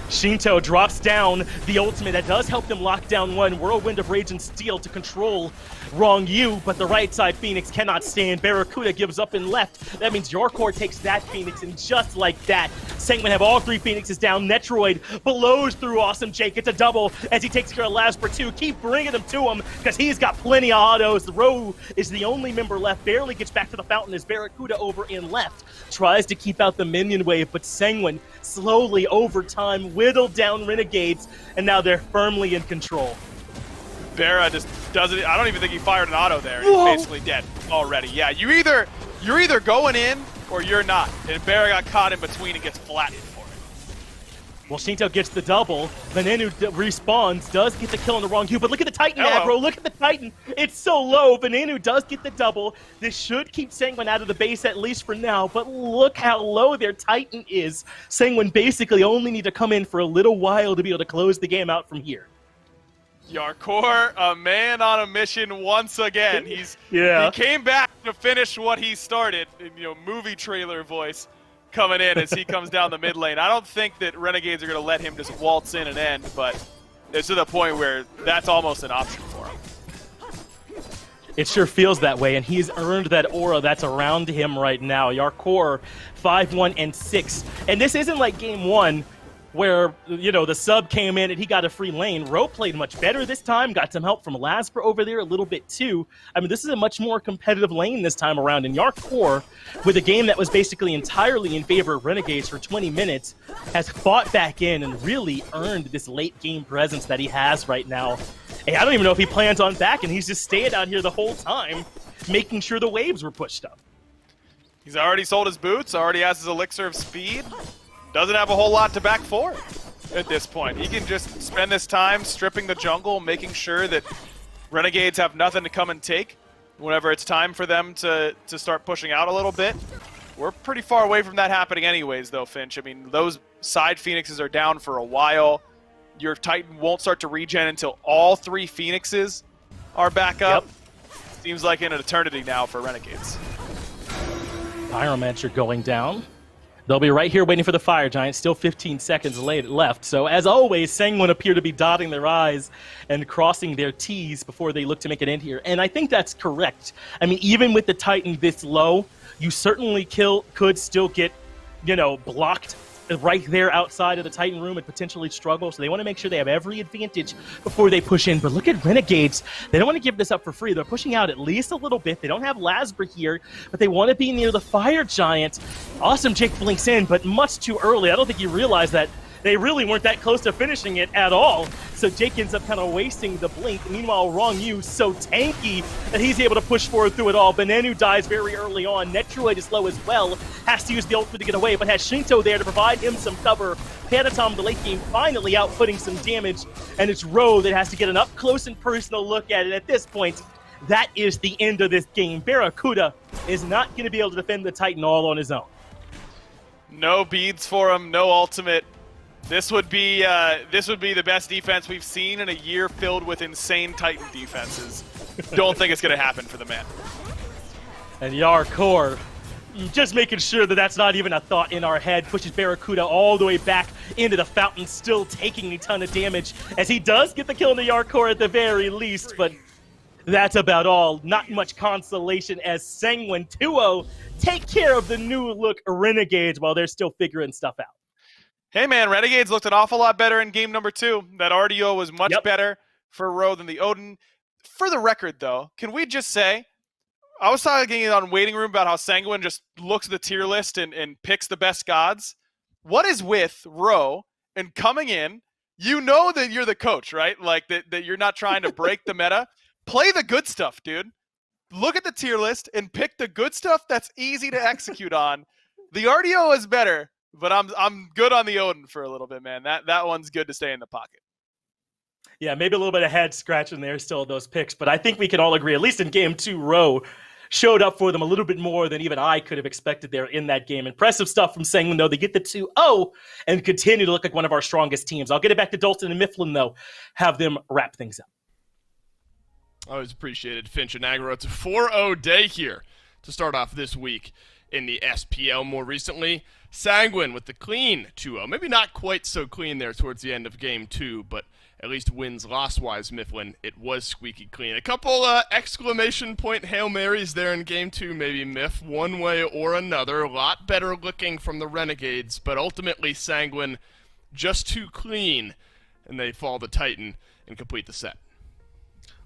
Shinto drops down the ultimate. That does help them lock down one. Whirlwind of Rage and Steel to control Wrong You, but the right side Phoenix cannot stand. Barracuda gives up and left. That means Yarkor takes that Phoenix, and just like that, Sanguine have all 3 Phoenixes down. Netroid blows through Awesome Jake. It's a double as he takes care of Lasper too. Keep bringing them to him because he's got plenty of autos. The Row is the only member left. Barely gets back to the fountain as Barracuda over in left tries to keep out the minion wave, but Sanguine slowly over time whittled down Renegades, and now they're firmly in control. Barra just does it. I don't even think he fired an auto there. He's basically dead already. Yeah, you're either going in or you're not. And Barra got caught in between and gets flattened for it. Well, Shinto gets the double. Venenu respawns, does get the kill on the Wrong You, but look at the Titan aggro. Look at the Titan. It's so low. Venenu does get the double. This should keep Sanguine out of the base at least for now, but look how low their Titan is. Sanguine basically only need to come in for a little while to be able to close the game out from here. Yarkor, a man on a mission once again. He came back to finish what he started. Movie trailer voice coming in as he comes down the mid lane. I don't think that Renegades are going to let him just waltz in and end, but it's to the point where that's almost an option for him. It sure feels that way, and he's earned that aura that's around him right now. Yarkor, 5-1-6, and this isn't like game 1. Where, the sub came in and he got a free lane. Ro played much better this time, got some help from Lasper over there a little bit too. I mean, this is a much more competitive lane this time around, and Yarkor, with a game that was basically entirely in favor of Renegades for 20 minutes, has fought back in and really earned this late game presence that he has right now. Hey, I don't even know if he plans on backing. He's just staying out here the whole time, making sure the waves were pushed up. He's already sold his boots, already has his elixir of speed. Doesn't have a whole lot to back for at this point. He can just spend this time stripping the jungle, making sure that Renegades have nothing to come and take whenever it's time for them to start pushing out a little bit. We're pretty far away from that happening anyways, though, Finch. I mean, those side Phoenixes are down for a while. Your Titan won't start to regen until all 3 Phoenixes are back up. Yep. Seems like an eternity now for Renegades. Pyromancer going down. They'll be right here waiting for the Fire Giant, still 15 seconds left. So, as always, Sanguine appear to be dotting their I's and crossing their T's before they look to make it in here. And I think that's correct. I mean, even with the Titan this low, you certainly could still get, blocked right there outside of the Titan room and potentially struggle. So they want to make sure they have every advantage before they push in. But look at Renegades. They don't want to give this up for free. They're pushing out at least a little bit. They don't have Lasber here, but they want to be near the Fire Giant. Awesome Jake blinks in, but much too early. I don't think you realize that they really weren't that close to finishing it at all. So Jake ends up kind of wasting the blink. Meanwhile, Wrong You so tanky that he's able to push forward through it all. Venenu dies very early on. Netroid is low as well. Has to use the ultimate to get away, but has Shinto there to provide him some cover. Panatom, the late game, finally outputting some damage. And it's Ro that has to get an up-close and personal look at it. At this point, that is the end of this game. Barracuda is not going to be able to defend the Titan all on his own. No beads for him, no ultimate. This would be the best defense we've seen in a year filled with insane Titan defenses. Don't think it's going to happen for the man. And Yarkor, just making sure that that's not even a thought in our head, pushes Barracuda all the way back into the fountain, still taking a ton of damage, as he does get the kill on the Yarkor at the very least, but that's about all. Not much consolation as Sanguine 2-0 take care of the new look Renegades while they're still figuring stuff out. Hey man, Renegades looked an awful lot better in game number 2. That RDO was much better for Ro than the Odin. For the record though, can we just say, I was talking on Waiting Room about how Sanguine just looks at the tier list and picks the best gods. What is with Ro and coming in, you know that you're the coach, right? Like that you're not trying to break the meta. Play the good stuff, dude. Look at the tier list and pick the good stuff that's easy to execute on. The RDO is better, but I'm good on the Odin for a little bit, man. That one's good to stay in the pocket. Yeah, maybe a little bit of head scratching there still, those picks. But I think we can all agree, at least in game 2, Rowe showed up for them a little bit more than even I could have expected there in that game. Impressive stuff from Sanguine, though. They get the 2-0 and continue to look like one of our strongest teams. I'll get it back to Dalton and Mifflin, though. Have them wrap things up. Always appreciated, Finch and Agro. It's a 4-0 day here to start off this week in the SPL. More recently, Sanguine with the clean 2-0. Maybe not quite so clean there towards the end of game 2, but at least wins loss-wise, Mifflin. It was squeaky clean. A couple exclamation point Hail Marys there in game 2, maybe, Miff, one way or another. A lot better looking from the Renegades, but ultimately Sanguine just too clean, and they fall to Titan and complete the set.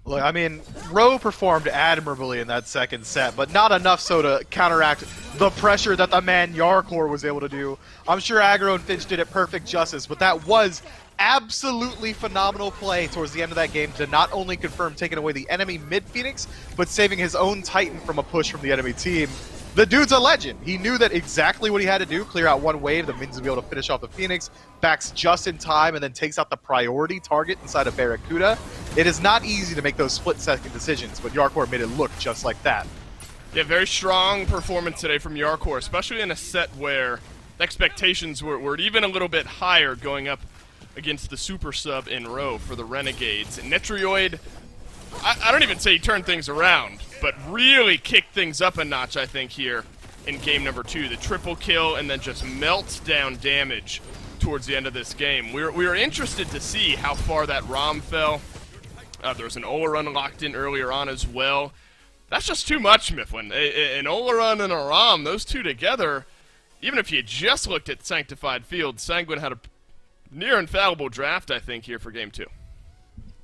Look, I mean, Rowe performed admirably in that second set, but not enough so to counteract the pressure that the man Yarkor was able to do. I'm sure Agro and Finch did it perfect justice, but that was absolutely phenomenal play towards the end of that game to not only confirm taking away the enemy mid-Phoenix, but saving his own Titan from a push from the enemy team. The dude's a legend. He knew that exactly what he had to do, clear out one wave that means to be able to finish off the Phoenix, backs just in time, and then takes out the priority target inside of Barracuda. It is not easy to make those split-second decisions, but Yarkor made it look just like that. Yeah, very strong performance today from Yarkor, especially in a set where expectations were even a little bit higher going up against the super sub in row for the Renegades. And Netrioid, I don't even say he turned things around, but really kicked things up a notch, I think, here in game number 2. The triple kill and then just melts down damage towards the end of this game. We were interested to see how far that ROM fell. There was an Ola run locked in earlier on as well. That's just too much, Mifflin. An Ola run and a ROM, those two together, even if you just looked at Sanctified Field, Sanguine had a near infallible draft, I think, here for game 2.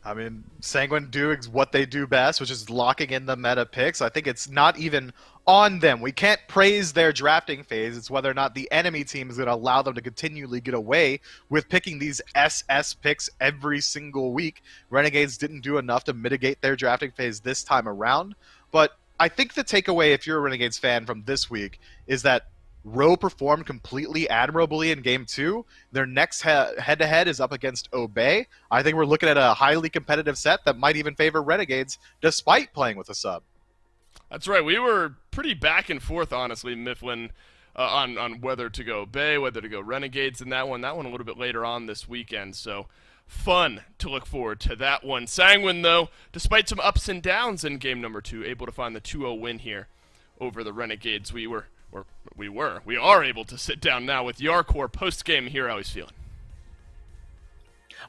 I mean, Sanguine do what they do best, which is locking in the meta picks. I think it's not even on them. We can't praise their drafting phase. It's whether or not the enemy team is going to allow them to continually get away with picking these SS picks every single week. Renegades didn't do enough to mitigate their drafting phase this time around. But I think the takeaway, if you're a Renegades fan from this week, is that Rowe performed completely admirably in Game 2. Their next head-to-head is up against Obey. I think we're looking at a highly competitive set that might even favor Renegades, despite playing with a sub. That's right. We were pretty back and forth, honestly, Mifflin, on whether to go Obey, whether to go Renegades in that one. That one a little bit later on this weekend, so fun to look forward to that one. Sanguine, though, despite some ups and downs in game number 2, able to find the 2-0 win here over the Renegades. We are able to sit down now with Yarkor post-game here. How he's feeling?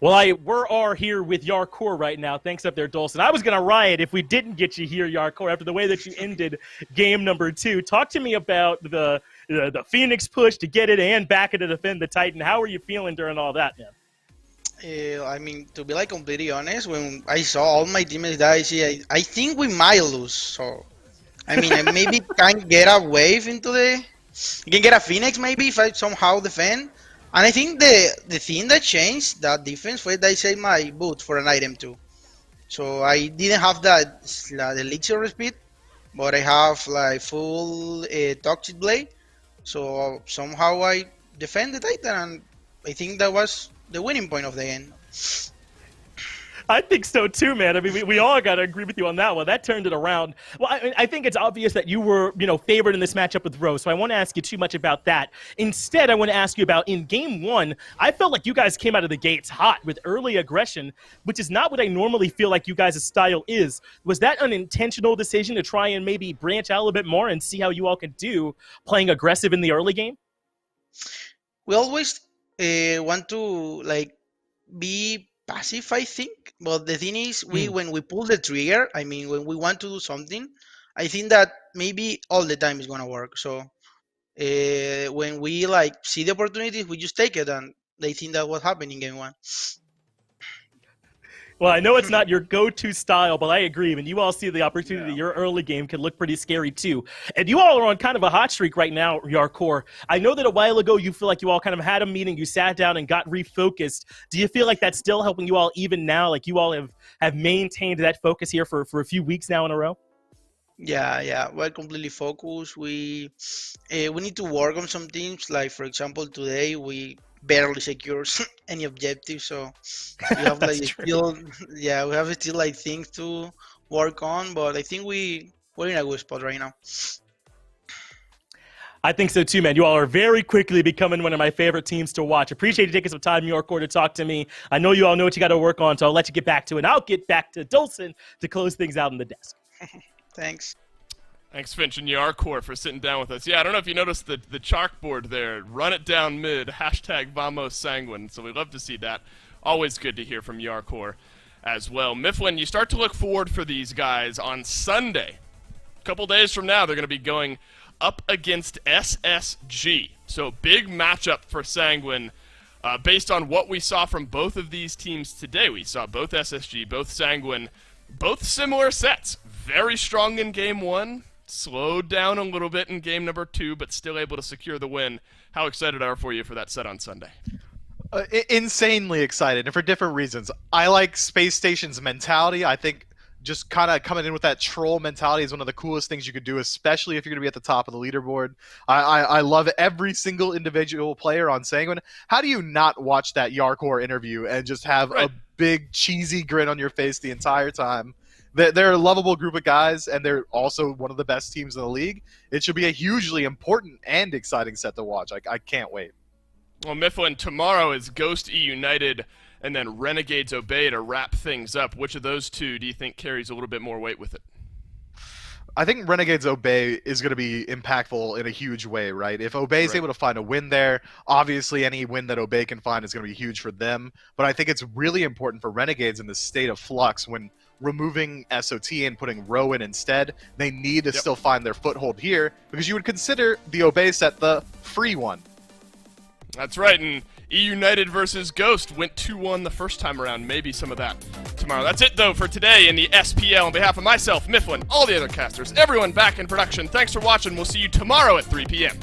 Well, we're here with Yarkor right now. Thanks up there, Dolson. I was going to riot if we didn't get you here, Yarkor, after the way that you ended game number 2. Talk to me about the Phoenix push to get it and back it to defend the Titan. How are you feeling during all that, man? I mean, to be like completely honest, when I saw all my teammates die, I think we might lose. So, I mean, I maybe can get a wave into the... You can get a Phoenix maybe if I somehow defend. And I think the thing that changed that defense was that I saved my boot for an item too. So I didn't have the elixir speed, but I have like full toxic blade. So somehow I defend the Titan, and I think that was the winning point of the end. I think so too, man. I mean, we all got to agree with you on that one. That turned it around. Well, I think it's obvious that you were, favored in this matchup with Rose, so I won't ask you too much about that. Instead, I want to ask you about in Game 1, I felt like you guys came out of the gates hot with early aggression, which is not what I normally feel like you guys' style is. Was that an intentional decision to try and maybe branch out a little bit more and see how you all could do playing aggressive in the early game? We always want to, be passive, I think. But the thing is, when we pull the trigger, I mean, when we want to do something, I think that maybe all the time is going to work. So when we see the opportunities, we just take it, and I think that what happened in Game 1. Well, I know it's not your go-to style, but I agree. When you all see the opportunity, your early game can look pretty scary too. And you all are on kind of a hot streak right now, Yarkor. I know that a while ago you feel like you all kind of had a meeting, you sat down and got refocused. Do you feel like that's still helping you all even now? Like you all have maintained that focus here for a few weeks now in a row? Yeah, we're completely focused. We need to work on some things. Like for example, today we barely secured any objective, so we have That's like true. still, yeah, we have still like things to work on. But I think we're in a good spot right now. I think so too, man. You all are very quickly becoming one of my favorite teams to watch. Appreciate you taking some time in your court to talk to me. I know you all know what you got to work on, so I'll let you get back to it. And I'll get back to Dolson to close things out on the desk. Thanks. Thanks, Finch and Yarkor, for sitting down with us. Yeah, I don't know if you noticed the chalkboard there. Run it down mid, hashtag Vamos Sanguine. So we love to see that. Always good to hear from Yarkor as well. Mifflin, you start to look forward for these guys on Sunday. A couple days from now, they're going to be going up against SSG. So big matchup for Sanguine. Based on what we saw from both of these teams today, we saw both SSG, both Sanguine, both similar sets. Very strong in game one, slowed down a little bit in game number 2, but still able to secure the win. How excited are you for that set on Sunday? Insanely excited, and for different reasons. I like Space Station's mentality. I think just kind of coming in with that troll mentality is one of the coolest things you could do, especially if you're going to be at the top of the leaderboard. I love every single individual player on Sanguine. How do you not watch that Yarkor interview and just have a big cheesy grin on your face the entire time? They're a lovable group of guys, and they're also one of the best teams in the league. It should be a hugely important and exciting set to watch. I can't wait. Well, Mifflin, tomorrow is Ghost E United and then Renegades Obey to wrap things up. Which of those two do you think carries a little bit more weight with it? I think Renegades Obey is going to be impactful in a huge way, right? If Obey is able to find a win there, obviously any win that Obey can find is going to be huge for them. But I think it's really important for Renegades in this state of flux when removing SOT and putting Row in instead. They need to still find their foothold here because you would consider the Obey set the free one. That's right, and E United versus Ghost went 2-1 the first time around. Maybe some of that tomorrow. That's it, though, for today in the SPL. On behalf of myself, Mifflin, all the other casters, everyone back in production, thanks for watching. We'll see you tomorrow at 3 p.m.